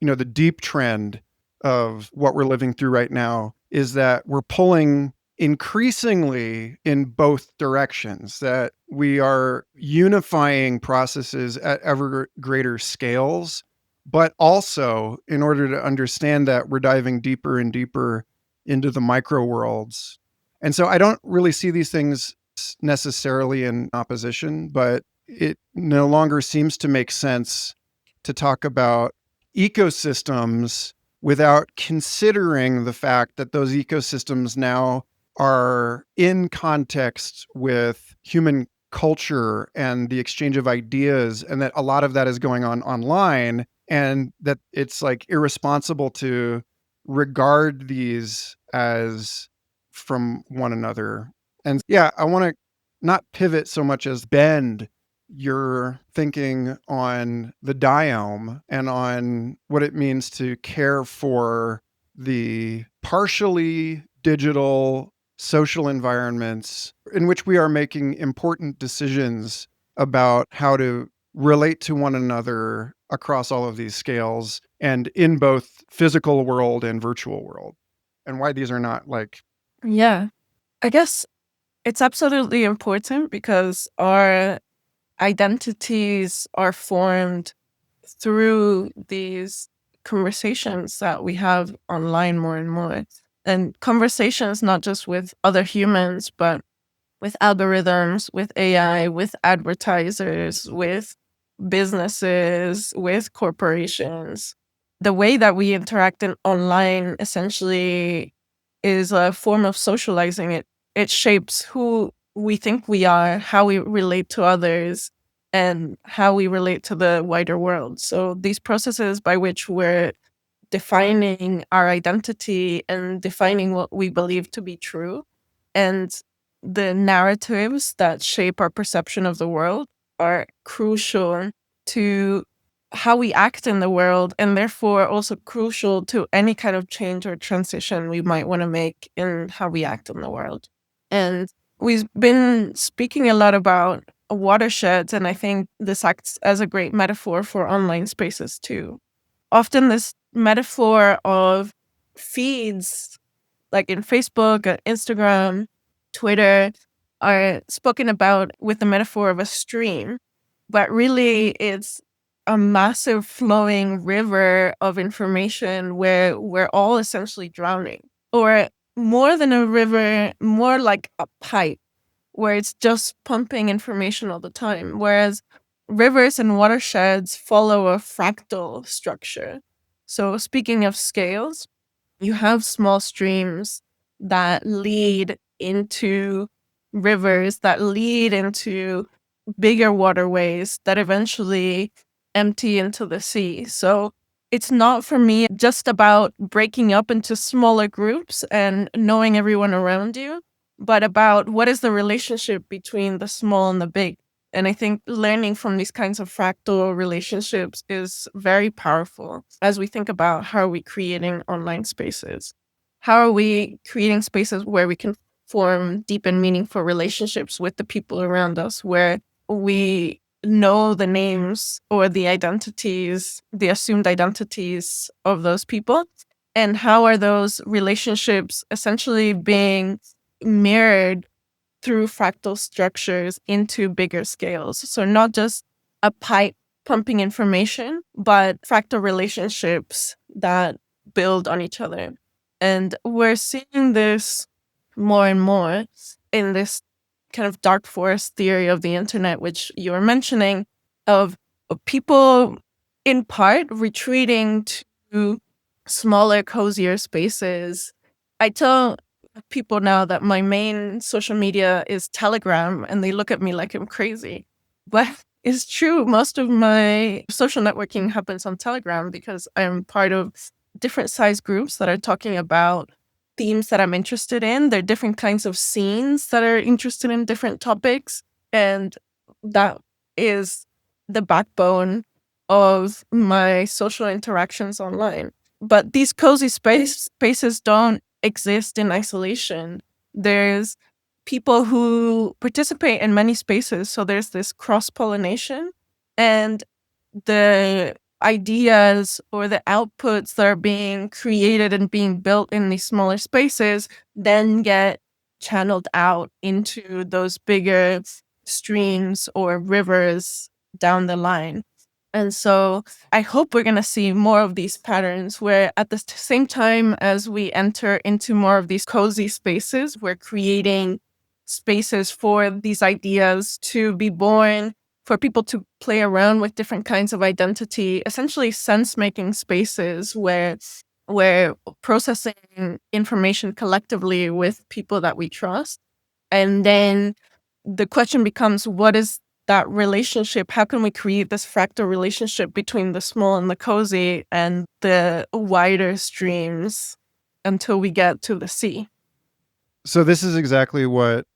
[SPEAKER 2] the deep trend of what we're living through right now is that we're pulling increasingly in both directions, that we are unifying processes at ever greater scales, but also, in order to understand that, we're diving deeper and deeper into the micro worlds. And so I don't really see these things necessarily in opposition, but it no longer seems to make sense to talk about ecosystems without considering the fact that those ecosystems now are in context with human culture and the exchange of ideas, and that a lot of that is going on online, and that it's like irresponsible to regard these as from one another. And yeah, I want to not pivot so much as bend your thinking on the diome and on what it means to care for the partially digital social environments in which we are making important decisions about how to relate to one another across all of these scales and in both physical world and virtual world, and why these are not like.
[SPEAKER 1] Yeah. I guess it's absolutely important because our identities are formed through these conversations that we have online more and more. And conversations not just with other humans, but with algorithms, with AI, with advertisers, with businesses, with corporations. The way that we interact online essentially is a form of socializing. It shapes who we think we are, how we relate to others, and how we relate to the wider world. So these processes by which we're defining our identity and defining what we believe to be true, and the narratives that shape our perception of the world are crucial to how we act in the world, and therefore also crucial to any kind of change or transition we might want to make in how we act in the world. And we've been speaking a lot about watersheds, and I think this acts as a great metaphor for online spaces too. Often this metaphor of feeds, like in Facebook, Instagram, Twitter, are spoken about with the metaphor of a stream, but really it's a massive flowing river of information where we're all essentially drowning. Or more than a river, more like a pipe where it's just pumping information all the time. Whereas rivers and watersheds follow a fractal structure. So, speaking of scales, you have small streams that lead into rivers, that lead into bigger waterways that eventually empty into the sea. So it's not for me just about breaking up into smaller groups and knowing everyone around you, but about what is the relationship between the small and the big. And I think learning from these kinds of fractal relationships is very powerful as we think about how are we creating online spaces. How are we creating spaces where we can form deep and meaningful relationships with the people around us, where we know the names or the identities, the assumed identities of those people? And how are those relationships essentially being mirrored through fractal structures into bigger scales? So, not just a pipe pumping information, but fractal relationships that build on each other. And we're seeing this more and more in this kind of dark forest theory of the internet, which you were mentioning, of people in part retreating to smaller, cozier spaces. I tell people now that my main social media is Telegram, and they look at me like I'm crazy. But it's true. Most of my social networking happens on Telegram because I'm part of different size groups that are talking about themes that I'm interested in. There are different kinds of scenes that are interested in different topics. And that is the backbone of my social interactions online. But these cozy spaces don't exist in isolation. There's people who participate in many spaces. So there's this cross pollination, and the ideas or the outputs that are being created and being built in these smaller spaces then get channeled out into those bigger streams or rivers down the line. And so I hope we're going to see more of these patterns where at the same time as we enter into more of these cozy spaces, we're creating spaces for these ideas to be born, for people to play around with different kinds of identity, essentially sense-making spaces where we're processing information collectively with people that we trust. And then the question becomes, what is that relationship? How can we create this fractal relationship between the small and the cozy and the wider streams until we get to the sea?
[SPEAKER 2] So this is exactly what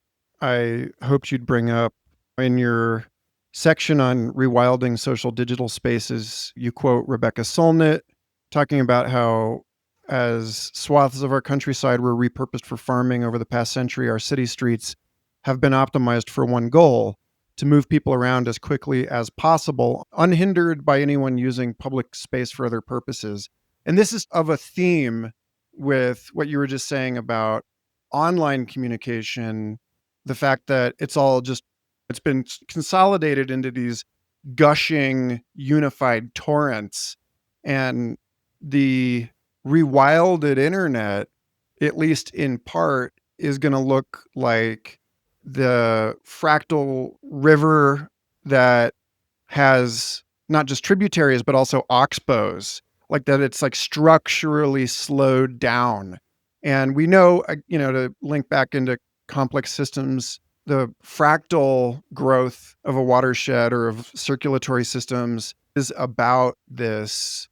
[SPEAKER 2] I hoped you'd bring up in your section on rewilding social digital spaces. You quote Rebecca Solnit talking about how as swaths of our countryside were repurposed for farming over the past century, our city streets have been optimized for one goal: to move people around as quickly as possible, unhindered by anyone using public space for other purposes. And this is of a theme with what you were just saying about online communication, the fact that it's been consolidated into these gushing unified torrents, and the rewilded internet, at least in part, is going to look like the fractal river that has not just tributaries but also oxbows, like that it's like structurally slowed down. And we know, to link back into complex systems, the fractal growth of a watershed or of circulatory systems is about this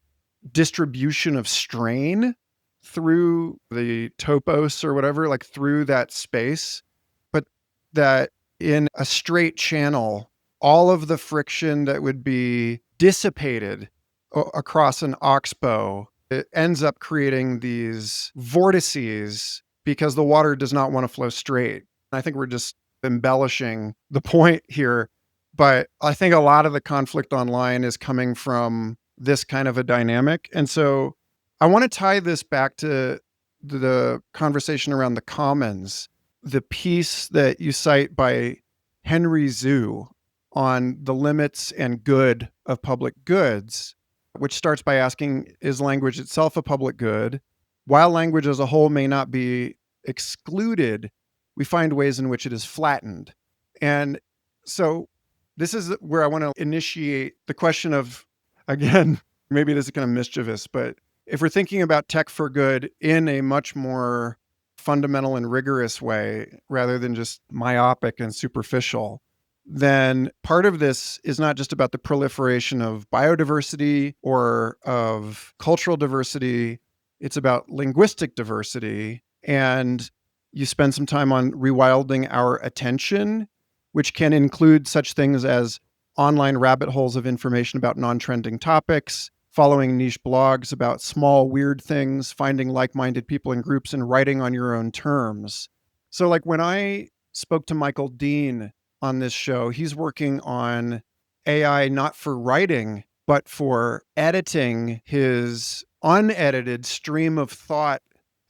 [SPEAKER 2] distribution of strain through the topos or whatever, like through that space, but that in a straight channel, all of the friction that would be dissipated across an oxbow, it ends up creating these vortices because the water does not want to flow straight. I think we're just embellishing the point here, But I think a lot of the conflict online is coming from this kind of a dynamic. And so I want to tie this back to the conversation around the commons, the piece that you cite by Henry Zhu on the limits and good of public goods, which starts by asking, is language itself a public good? While language as a whole may not be excluded, we find ways in which it is flattened. And so this is where I want to initiate the question of, again, maybe this is kind of mischievous, but if we're thinking about tech for good in a much more fundamental and rigorous way, rather than just myopic and superficial, then part of this is not just about the proliferation of biodiversity or of cultural diversity. It's about linguistic diversity. And you spend some time on rewilding our attention, which can include such things as online rabbit holes of information about non-trending topics, following niche blogs about small, weird things, finding like-minded people in groups, and writing on your own terms. So, like when I spoke to Michael Dean on this show, he's working on AI not for writing, but for editing his unedited stream of thought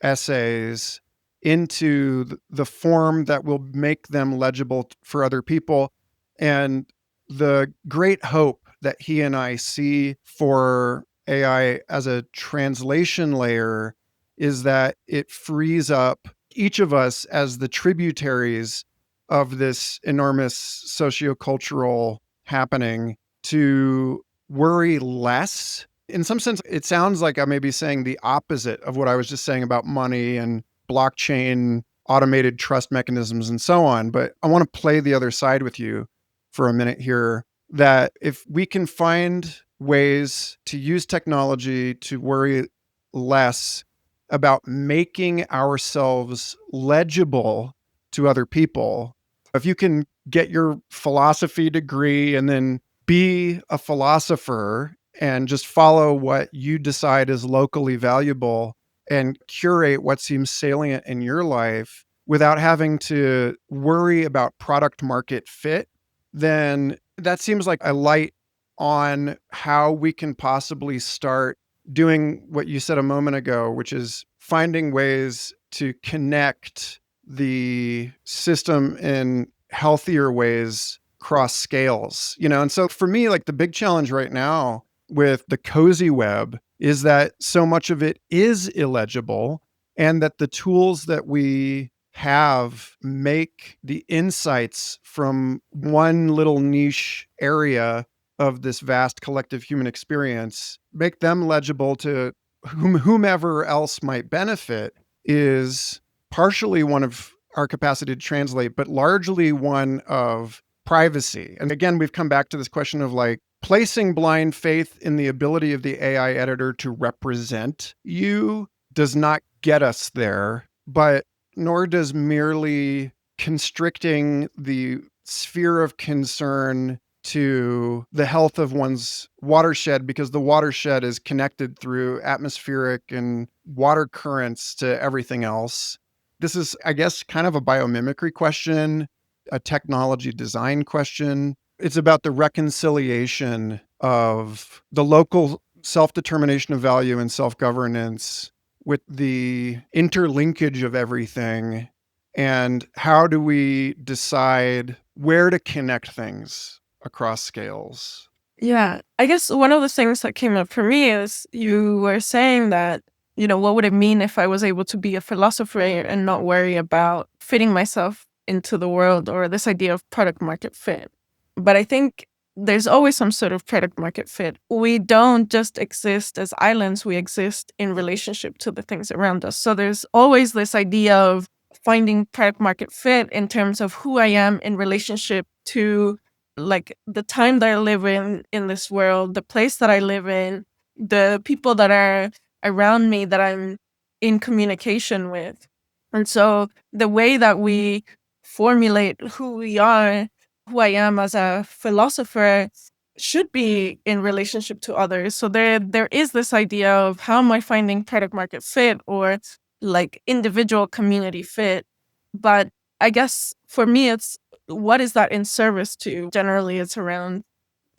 [SPEAKER 2] essays into the form that will make them legible for other people. And the great hope that he and I see for AI as a translation layer is that it frees up each of us as the tributaries of this enormous sociocultural happening to worry less. In some sense, it sounds like I may be saying the opposite of what I was just saying about money and blockchain, automated trust mechanisms, and so on. But I want to play the other side with you for a minute here, that if we can find ways to use technology to worry less about making ourselves legible to other people, if you can get your philosophy degree and then be a philosopher and just follow what you decide is locally valuable and curate what seems salient in your life without having to worry about product market fit, then that seems like a light on how we can possibly start doing what you said a moment ago, which is finding ways to connect the system in healthier ways cross scales, And so for me, like the big challenge right now with the cozy web is that so much of it is illegible, and that the tools that we have make the insights from one little niche area of this vast collective human experience, make them legible to whomever else might benefit, is partially one of our capacity to translate, but largely one of privacy. And again, we've come back to this question of like placing blind faith in the ability of the AI editor to represent you does not get us there, but nor does merely constricting the sphere of concern to the health of one's watershed, because the watershed is connected through atmospheric and water currents to everything else. This is, I guess, kind of a biomimicry question, a technology design question. It's about the reconciliation of the local self-determination of value and self-governance with the interlinkage of everything. And how do we decide where to connect things across scales?
[SPEAKER 1] Yeah, I guess one of the things that came up for me is you were saying that, what would it mean if I was able to be a philosopher and not worry about fitting myself into the world, or this idea of product market fit. But I think there's always some sort of product market fit. We don't just exist as islands, we exist in relationship to the things around us. So there's always this idea of finding product market fit in terms of who I am in relationship to like the time that I live in this world, the place that I live in, the people that are around me that I'm in communication with. And so the way that we formulate who we are, who I am as a philosopher, should be in relationship to others. So there is this idea of how am I finding product market fit or like individual community fit. But I guess for me, it's what is that in service to? Generally, it's around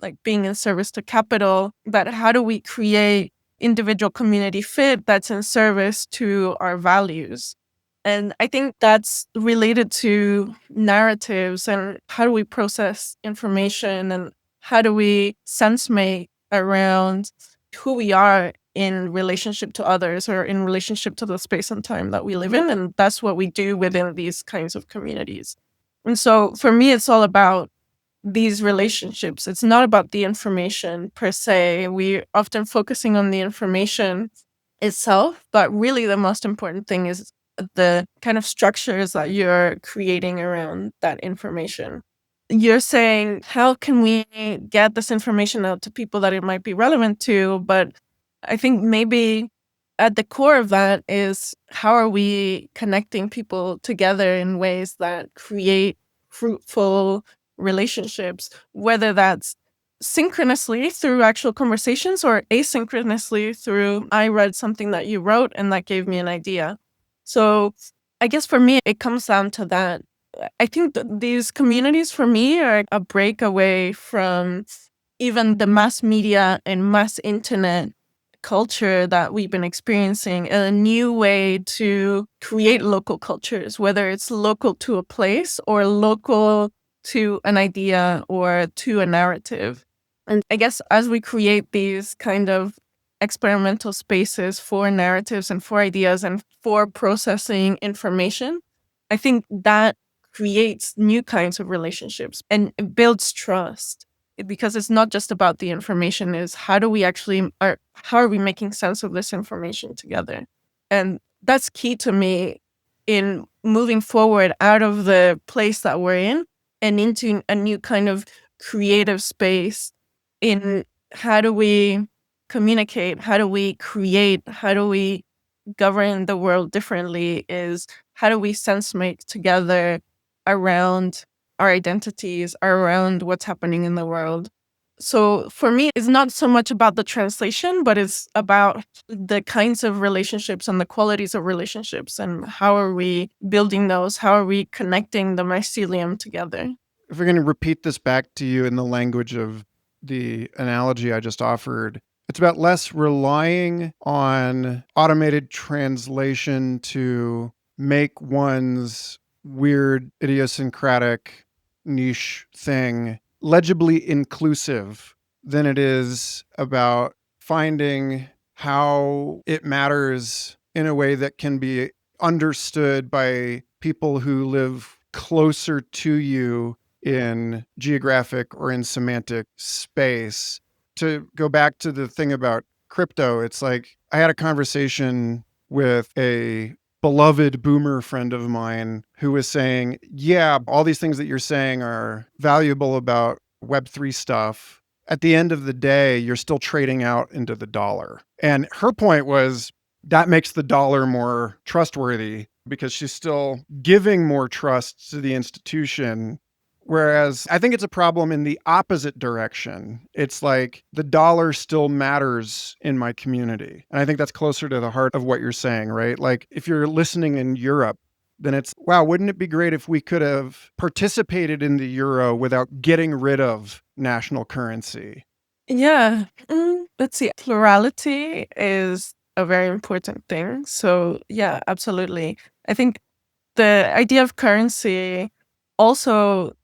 [SPEAKER 1] like being in service to capital, but how do we create individual community fit that's in service to our values? And I think that's related to narratives and how do we process information and how do we sense make around who we are in relationship to others or in relationship to the space and time that we live in. And that's what we do within these kinds of communities. And so for me, it's all about these relationships. It's not about the information per se. We're often focusing on the information itself, but really the most important thing is the kind of structures that you're creating around that information. You're saying, how can we get this information out to people that it might be relevant to? But I think maybe at the core of that is how are we connecting people together in ways that create fruitful relationships, whether that's synchronously through actual conversations or asynchronously through I read something that you wrote and that gave me an idea. So I guess for me, it comes down to that. I think these communities for me are a breakaway from even the mass media and mass internet culture that we've been experiencing, a new way to create local cultures, whether it's local to a place or local to an idea or to a narrative. And I guess as we create these kind of experimental spaces for narratives and for ideas and for processing information, I think that creates new kinds of relationships and it builds trust because it's not just about the information, is how do we actually how are we making sense of this information together? And that's key to me in moving forward out of the place that we're in and into a new kind of creative space in how do we communicate, how do we create, how do we govern the world differently, is how do we sense make together around our identities, around what's happening in the world. So for me, it's not so much about the translation, but it's about the kinds of relationships and the qualities of relationships and how are we building those? How are we connecting the mycelium together?
[SPEAKER 2] If we're going to repeat this back to you in the language of the analogy I just offered, it's about less relying on automated translation to make one's weird, idiosyncratic, niche thing legibly inclusive than it is about finding how it matters in a way that can be understood by people who live closer to you in geographic or in semantic space. To go back to the thing about crypto, it's like I had a conversation with a beloved boomer friend of mine who was saying, yeah, all these things that you're saying are valuable about Web3 stuff. At the end of the day, you're still trading out into the dollar. And her point was that makes the dollar more trustworthy because she's still giving more trust to the institution. Whereas I think it's a problem in the opposite direction. It's like the dollar still matters in my community. And I think that's closer to the heart of what you're saying, right? Like if you're listening in Europe, then it's, wow, wouldn't it be great if we could have participated in the euro without getting rid of national currency?
[SPEAKER 1] Yeah. Let's see. Plurality is a very important thing. So, yeah, absolutely. I think the idea of currency also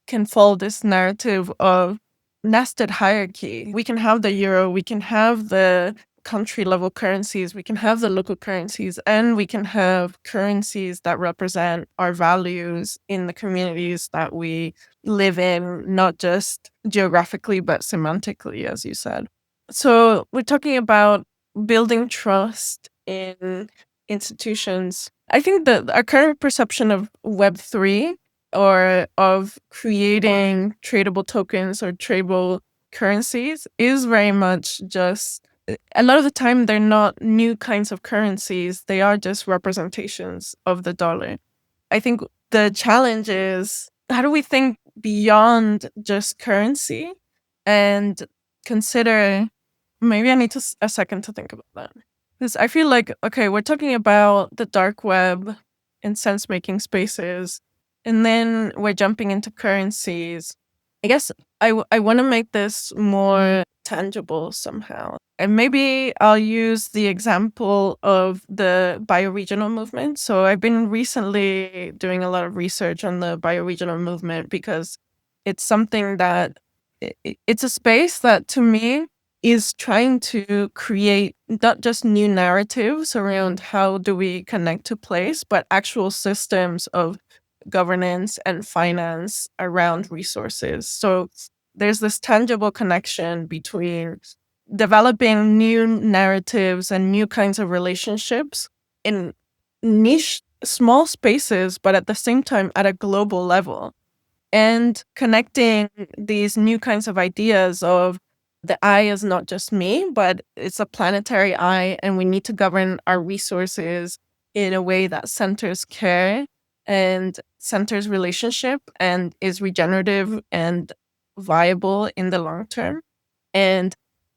[SPEAKER 1] can follow this narrative of nested hierarchy. We can have the euro, we can have the country level currencies, we can have the local currencies, and we can have currencies that represent our values in the communities that we live in, not just geographically, but semantically, as you said. So we're talking about building trust in institutions. I think that our current perception of Web3 or of creating tradable tokens or tradable currencies is very much just a lot of the time they're not new kinds of currencies, they are just representations of the dollar. I think the challenge is how do we think beyond just currency and consider, maybe I need a second to think about that. Because I feel like, okay, we're talking about the dark web and sense making spaces. And then we're jumping into currencies. I guess I want to make this more tangible somehow. And maybe I'll use the example of the bioregional movement. So I've been recently doing a lot of research on the bioregional movement because it's something that it's a space that to me is trying to create not just new narratives around how do we connect to place, but actual systems of governance and finance around resources. So there's this tangible connection between developing new narratives and new kinds of relationships in niche, small spaces, but at the same time at a global level. And connecting these new kinds of ideas of the I is not just me, but it's a planetary I, and we need to govern our resources in a way that centers care and centers relationship and is regenerative and viable in the long term. And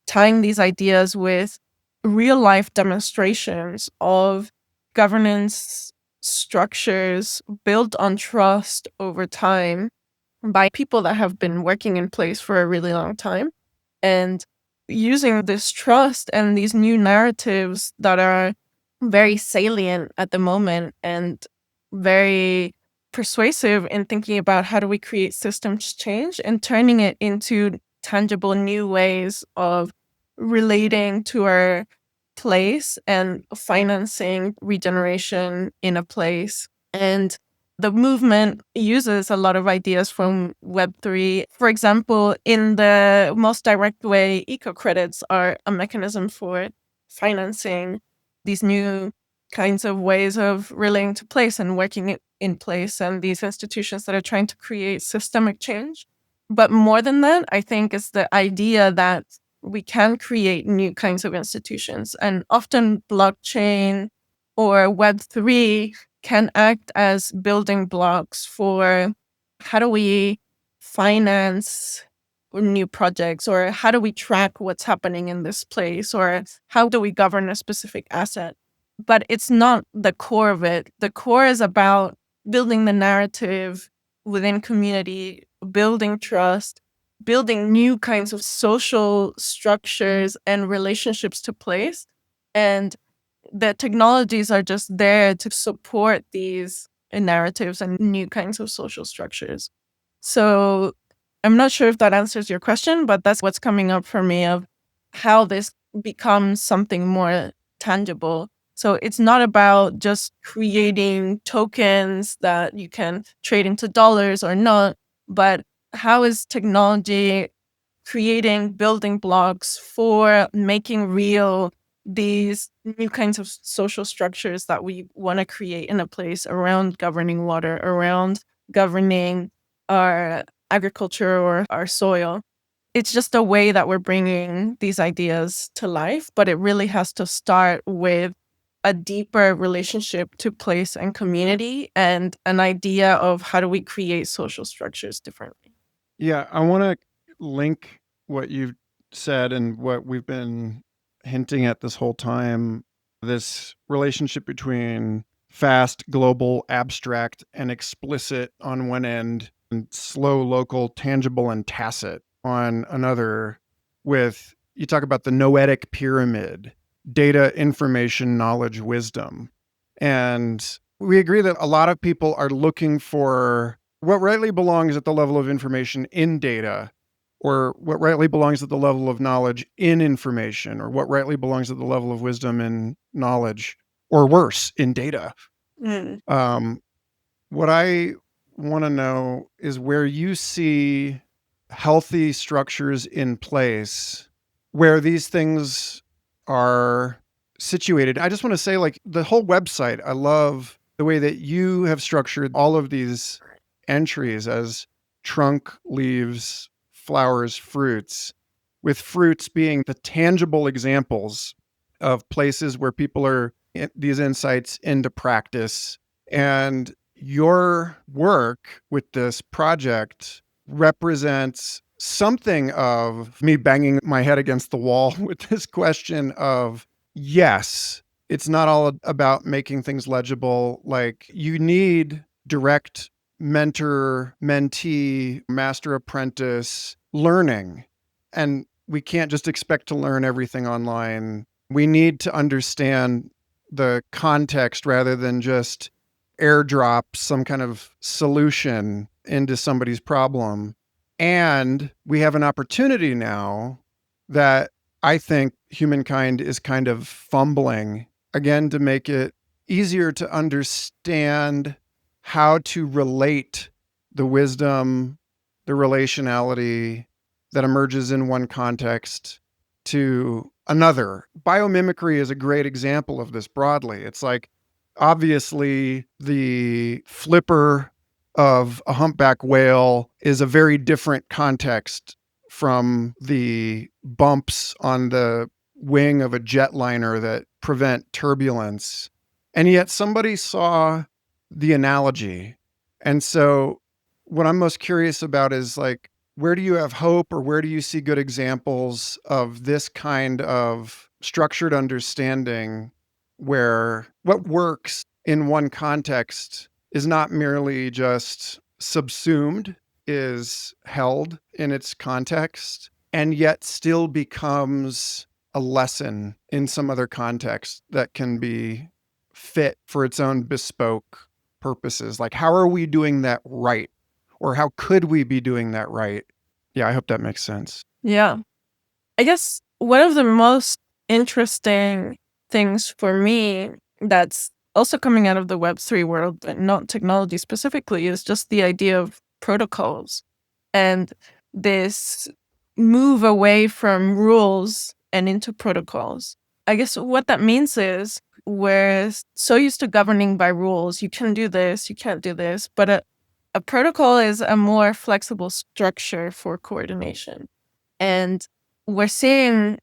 [SPEAKER 1] tying these ideas with real life demonstrations of governance structures built on trust over time by people that have been working in place for a really long time, and using this trust and these new narratives that are very salient at the moment and very persuasive in thinking about how do we create systems change and turning it into tangible new ways of relating to our place and financing regeneration in a place. And the movement uses a lot of ideas from Web3. For example, in the most direct way, eco credits are a mechanism for financing these new kinds of ways of relating to place and working in place, and these institutions that are trying to create systemic change. But more than that, I think is the idea that we can create new kinds of institutions, and often blockchain or Web3 can act as building blocks for how do we finance new projects, or how do we track what's happening in this place, or how do we govern a specific asset. But it's not the core of it. The core is about building the narrative within community, building trust, building new kinds of social structures and relationships to place. And the technologies are just there to support these narratives and new kinds of social structures. So I'm not sure if that answers your question, but that's what's coming up for me of how this becomes something more tangible. So it's not about just creating tokens that you can trade into dollars or not, but how is technology creating building blocks for making real these new kinds of social structures that we want to create in a place around governing water, around governing our agriculture or our soil. It's just a way that we're bringing these ideas to life, but it really has to start with a deeper relationship to place and community and an idea of how do we create social structures differently.
[SPEAKER 2] Yeah, I want to link what you've said and what we've been hinting at this whole time, this relationship between fast, global, abstract, and explicit on one end, and slow, local, tangible, and tacit on another, with, you talk about the noetic pyramid, data, information, knowledge, wisdom. And we agree that a lot of people are looking for what rightly belongs at the level of information in data, or what rightly belongs at the level of knowledge in information, or what rightly belongs at the level of wisdom in knowledge, or worse, in data.
[SPEAKER 1] Mm.
[SPEAKER 2] Um, what I want to know is where you see healthy structures in place where these things are situated. I just want to say, like, the whole website, I love the way that you have structured all of these entries as trunk, leaves, flowers, fruits, with fruits being the tangible examples of places where people are these insights into practice. And your work with this project represents something of me banging my head against the wall with this question of, yes, it's not all about making things legible. Like, you need direct mentor, mentee, master apprentice learning. And we can't just expect to learn everything online. We need to understand the context rather than just airdrop some kind of solution into somebody's problem. And we have an opportunity now that I think humankind is kind of fumbling again to make it easier to understand how to relate the wisdom, the relationality that emerges in one context to another. Biomimicry is a great example of this broadly. It's like, obviously, the flipper of a humpback whale is a very different context from the bumps on the wing of a jetliner that prevent turbulence. And yet somebody saw the analogy. And so what I'm most curious about is like, where do you have hope or where do you see good examples of this kind of structured understanding where what works in one context is not merely just subsumed, is held in its context, and yet still becomes a lesson in some other context that can be fit for its own bespoke purposes? Like, how are we doing that right? Or how could we be doing that right? Yeah, I hope that makes sense.
[SPEAKER 1] Yeah. I guess one of the most interesting things for me that's also coming out of the Web3 world, but not technology specifically, is just the idea of protocols and this move away from rules and into protocols. I guess what that means is we're so used to governing by rules. You can do this, you can't do this. But a protocol is a more flexible structure for coordination. And we're seeing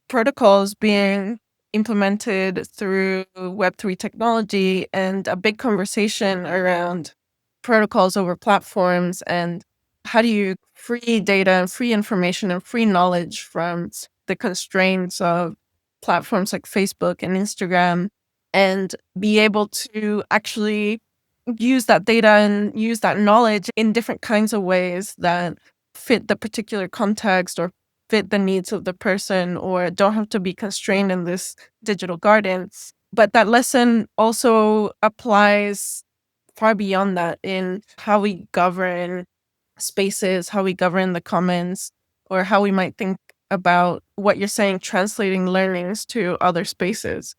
[SPEAKER 1] protocols being implemented through Web3 technology and a big conversation around protocols over platforms and how do you free data and free information and free knowledge from the constraints of platforms like Facebook and Instagram and be able to actually use that data and use that knowledge in different kinds of ways that fit the particular context or fit the needs of the person or don't have to be constrained in this digital garden. But that lesson also applies far beyond that in how we govern spaces, how we govern the commons, or how we might think about what you're saying, translating learnings to other spaces.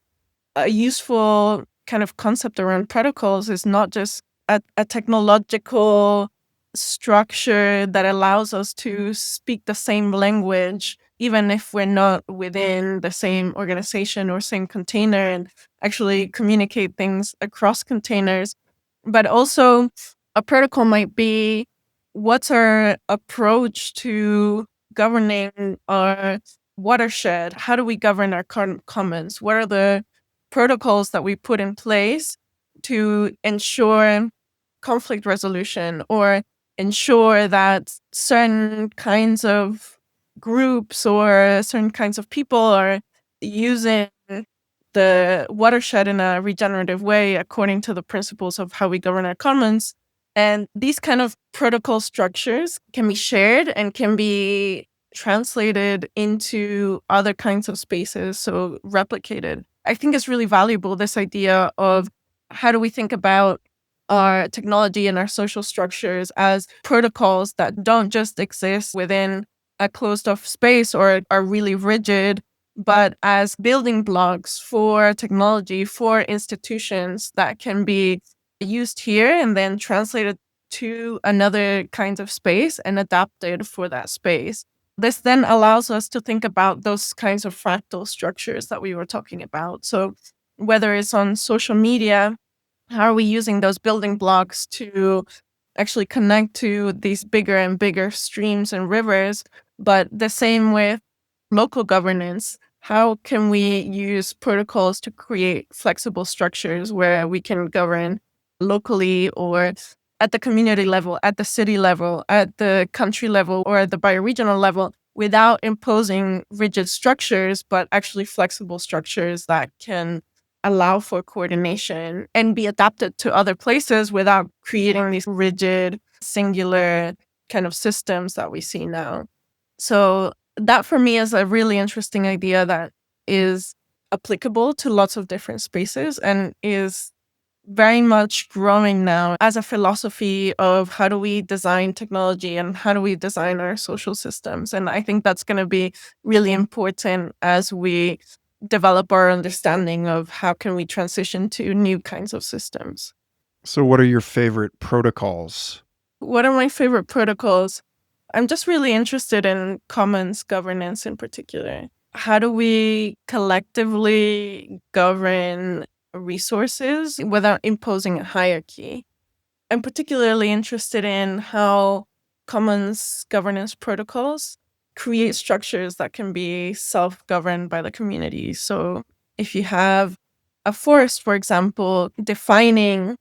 [SPEAKER 1] A useful kind of concept around protocols is not just a technological structure that allows us to speak the same language, even if we're not within the same organization or same container, and actually communicate things across containers. But also, a protocol might be what's our approach to governing our watershed? How do we govern our commons? What are the protocols that we put in place to ensure conflict resolution or ensure that certain kinds of groups or certain kinds of people are using the watershed in a regenerative way according to the principles of how we govern our commons. And these kind of protocol structures can be shared and can be translated into other kinds of spaces, so replicated. I think it's really valuable, this idea of how do we think about our technology and our social structures as protocols that don't just exist within a closed off space or are really rigid, but as building blocks for technology, for institutions that can be used here and then translated to another kind of space and adapted for that space. This then allows us to think about those kinds of fractal structures that we were talking about. So whether it's on social media, how are we using those building blocks to actually connect to these bigger and bigger streams and rivers? But the same with local governance. How can we use protocols to create flexible structures where we can govern locally or at the community level, at the city level, at the country level, or at the bioregional level without imposing rigid structures, but actually flexible structures that can allow for coordination and be adapted to other places without creating these rigid, singular kind of systems that we see now. So that for me is a really interesting idea that is applicable to lots of different spaces and is very much growing now as a philosophy of how do we design technology and how do we design our social systems. And I think that's going to be really important as we develop our understanding of how can we transition to new kinds of systems.
[SPEAKER 2] So what are your favorite protocols?
[SPEAKER 1] What are my favorite protocols? I'm just really interested in commons governance in particular. How do we collectively govern resources without imposing a hierarchy? I'm particularly interested in how commons governance protocols create structures that can be self-governed by the community. So if you have a forest, for example, defining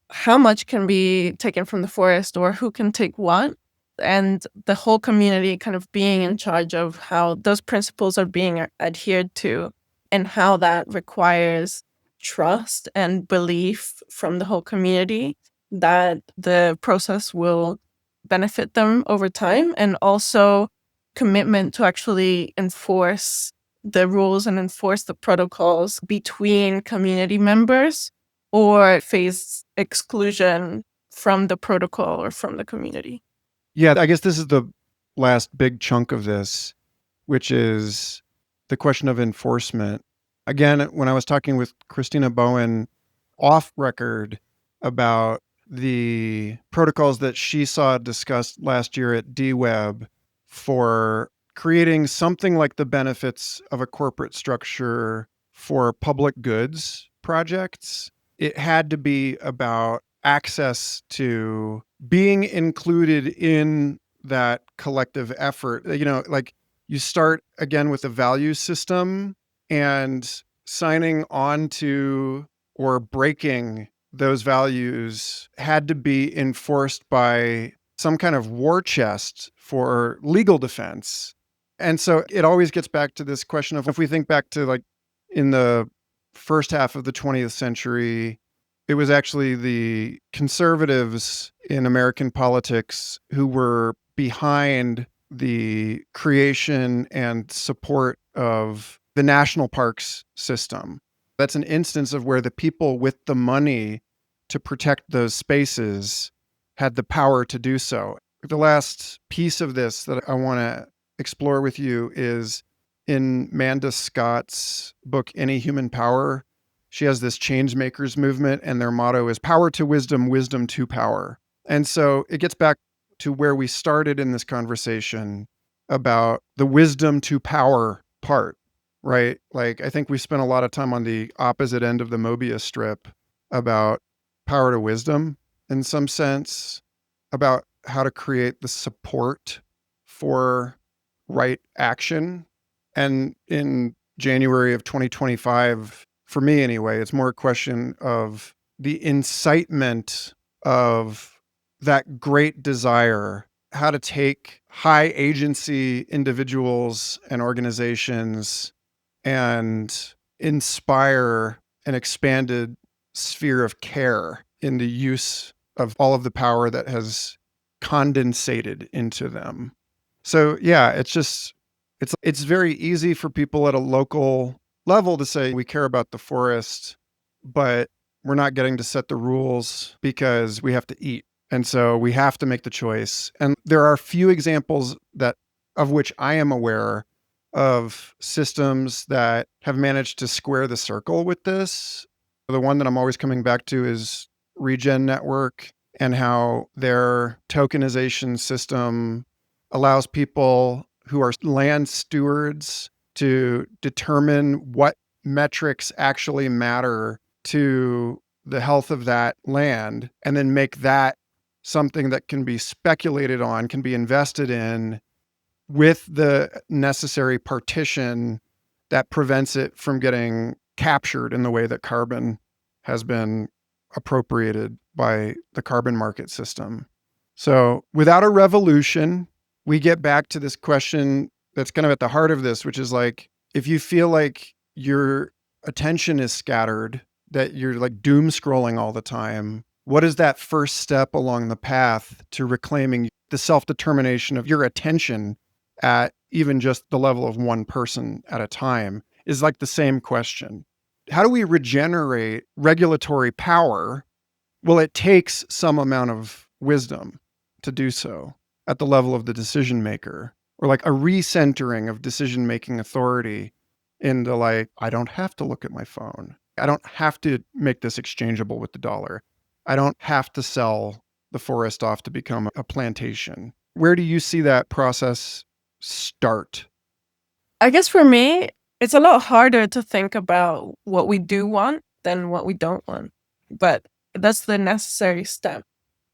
[SPEAKER 1] how much can be taken from the forest or who can take what, and the whole community kind of being in charge of how those principles are being adhered to and how that requires trust and belief from the whole community that the process will benefit them over time, and also commitment to actually enforce the rules and enforce the protocols between community members or face exclusion from the protocol or from the community.
[SPEAKER 2] Yeah, I guess this is the last big chunk of this, which is the question of enforcement. Again, when I was talking with Christina Bowen off record about the protocols that she saw discussed last year at DWeb for creating something like the benefits of a corporate structure for public goods projects, it had to be about access to being included in that collective effort. Like you start again with a value system, and signing on to or breaking those values had to be enforced by some kind of war chest for legal defense. And so it always gets back to this question of, if we think back to like in the first half of the 20th century, it was actually the conservatives in American politics who were behind the creation and support of the national parks system. That's an instance of where the people with the money to protect those spaces had the power to do so. The last piece of this that I want to explore with you is in Manda Scott's book, Any Human Power. She has this change makers movement, and their motto is power to wisdom, wisdom to power. And so it gets back to where we started in this conversation about the wisdom to power part, right? Like, I think we spent a lot of time on the opposite end of the Mobius strip about power to wisdom in some sense, about how to create the support for right action. And in January of 2025, for me anyway, it's more a question of the incitement of that great desire, how to take high agency individuals and organizations and inspire an expanded sphere of care in the use of all of the power that has condensated into them. So yeah, it's very easy for people at a local level to say we care about the forest, but we're not getting to set the rules because we have to eat. And so we have to make the choice. And there are a few examples that of which I am aware of systems that have managed to square the circle with this. The one that I'm always coming back to is Regen Network, and how their tokenization system allows people who are land stewards to determine what metrics actually matter to the health of that land, and then make that something that can be speculated on, can be invested in with the necessary partition that prevents it from getting captured in the way that carbon has been appropriated by the carbon market system. So without a revolution, we get back to this question that's kind of at the heart of this, which is like, if you feel like you're attention is scattered, that you're like doom scrolling all the time, what is that first step along the path to reclaiming the self determination of your attention at even just the level of one person at a time? Is like the same question. How do we regenerate regulatory power? Well, it takes some amount of wisdom to do so at the level of the decision maker, or like a recentering of decision making authority into like, I don't have to look at my phone. I don't have to make this exchangeable with the dollar. I don't have to sell the forest off to become a plantation. Where do you see that process start?
[SPEAKER 1] I guess for me, it's a lot harder to think about what we do want than what we don't want. But that's the necessary step.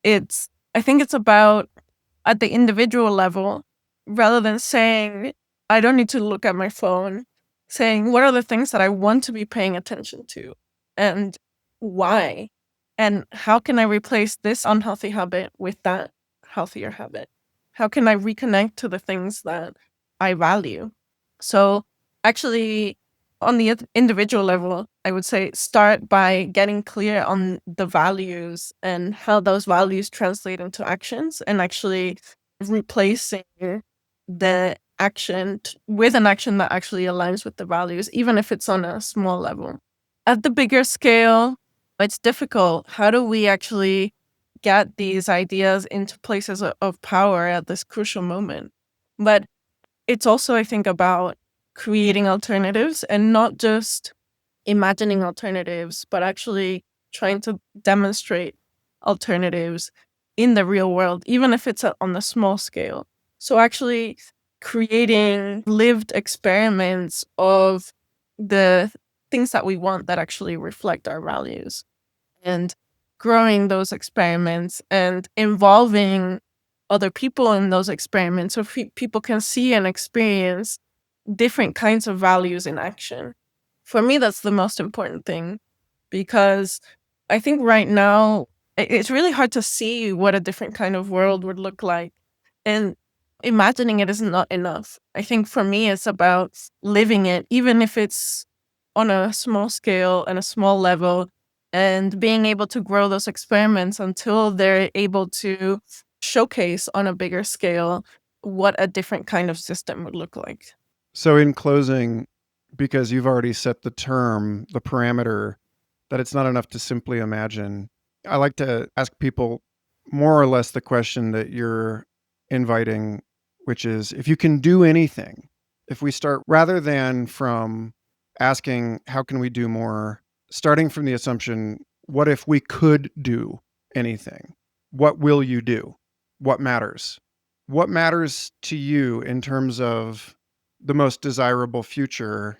[SPEAKER 1] I think it's about at the individual level, rather than saying, I don't need to look at my phone, saying, what are the things that I want to be paying attention to and why? And how can I replace this unhealthy habit with that healthier habit? How can I reconnect to the things that I value? So, actually, on the individual level, I would say start by getting clear on the values and how those values translate into actions, and actually replacing the action with an action that actually aligns with the values, even if it's on a small level. At the bigger scale, it's difficult. How do we actually get these ideas into places of power at this crucial moment? But it's also, I think, about creating alternatives and not just imagining alternatives, but actually trying to demonstrate alternatives in the real world, even if it's on a small scale. So actually creating lived experiments of the things that we want that actually reflect our values, and growing those experiments and involving other people in those experiments so people can see and experience different kinds of values in action. For me, that's the most important thing, because I think right now it's really hard to see what a different kind of world would look like. And imagining it is not enough. I think for me, it's about living it, even if it's on a small scale and a small level, and being able to grow those experiments until they're able to showcase on a bigger scale what a different kind of system would look like.
[SPEAKER 2] So, in closing, because you've already set the term, the parameter, that it's not enough to simply imagine, I like to ask people more or less the question that you're inviting, which is if you can do anything, if we start rather than from asking, how can we do more, starting from the assumption, what if we could do anything? What will you do? What matters? What matters to you in terms of the most desirable future,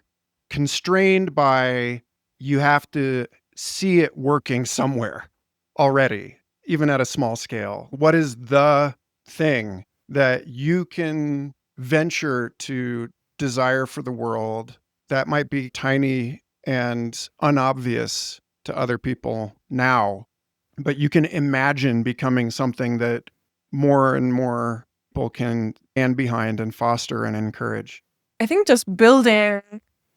[SPEAKER 2] constrained by you have to see it working somewhere already, even at a small scale? What is the thing that you can venture to desire for the world that might be tiny and unobvious to other people now, but you can imagine becoming something that more and more people can stand behind and foster and encourage?
[SPEAKER 1] I think just building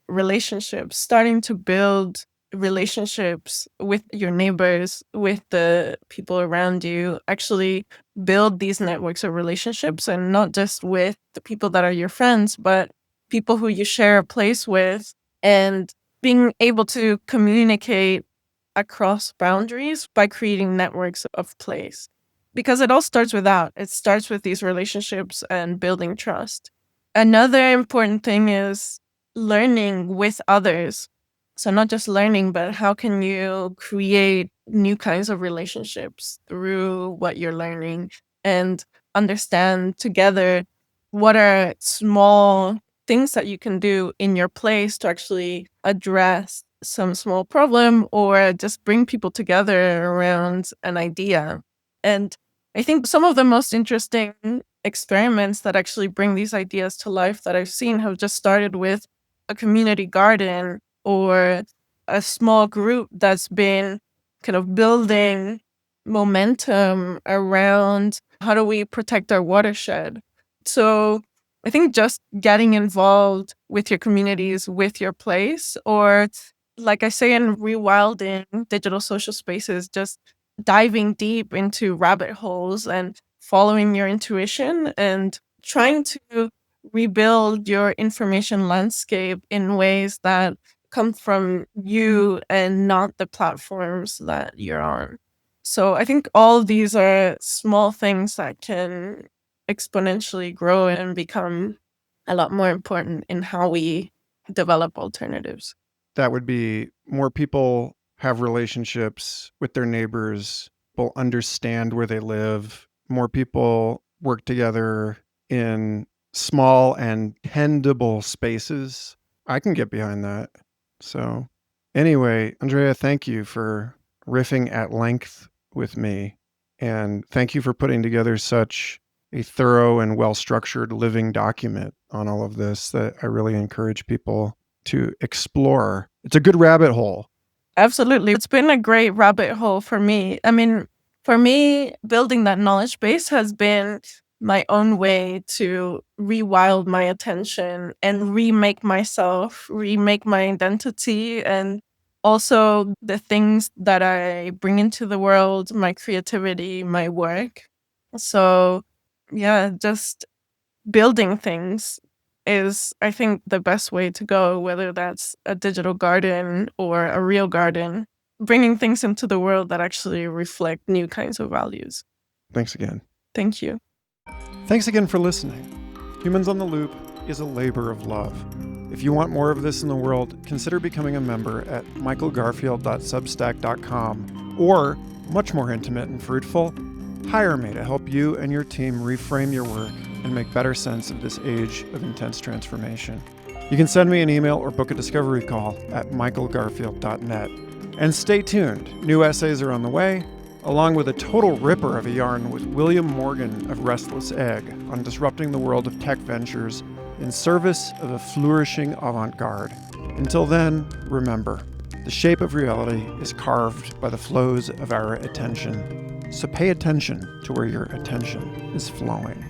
[SPEAKER 1] relationships, starting to build relationships with your neighbors, with the people around you, actually build these networks of relationships, and not just with the people that are your friends, but people who you share a place with, and being able to communicate across boundaries by creating networks of place. Because it all starts with that. It starts with these relationships and building trust. Another important thing is learning with others. So not just learning, but how can you create new kinds of relationships through what you're learning, and understand together what are small things that you can do in your place to actually address some small problem or just bring people together around an idea. And I think some of the most interesting experiments that actually bring these ideas to life that I've seen have just started with a community garden or a small group that's been kind of building momentum around how do we protect our watershed. So I think just getting involved with your communities, with your place, or like I say in Rewilding Digital Social Spaces, just diving deep into rabbit holes and following your intuition and trying to rebuild your information landscape in ways that come from you and not the platforms that you're on. So I think all of these are small things that can exponentially grow and become a lot more important in how we develop alternatives.
[SPEAKER 2] That would be more people have relationships with their neighbors, will understand where they live, more people work together in small and tendable spaces. I can get behind that. So, anyway, Andrea, thank you for riffing at length with me. And thank you for putting together such a thorough and well structured living document on all of this that I really encourage people to explore. It's a good rabbit hole.
[SPEAKER 1] Absolutely. It's been a great rabbit hole for me. I mean, for me, building that knowledge base has been my own way to rewild my attention and remake myself, remake my identity, and also the things that I bring into the world, my creativity, my work. So, yeah, just building things is, I think, the best way to go, whether that's a digital garden or a real garden, bringing things into the world that actually reflect new kinds of values.
[SPEAKER 2] Thanks again.
[SPEAKER 1] Thank you.
[SPEAKER 2] Thanks again for listening. Humans on the Loop is a labor of love. If you want more of this in the world, consider becoming a member at michaelgarfield.substack.com, or, much more intimate and fruitful, hire me to help you and your team reframe your work and make better sense of this age of intense transformation. You can send me an email or book a discovery call at michaelgarfield.net. And stay tuned. New essays are on the way, along with a total ripper of a yarn with William Morgan of Restless Egg on disrupting the world of tech ventures in service of a flourishing avant-garde. Until then, remember, the shape of reality is carved by the flows of our attention. So pay attention to where your attention is flowing.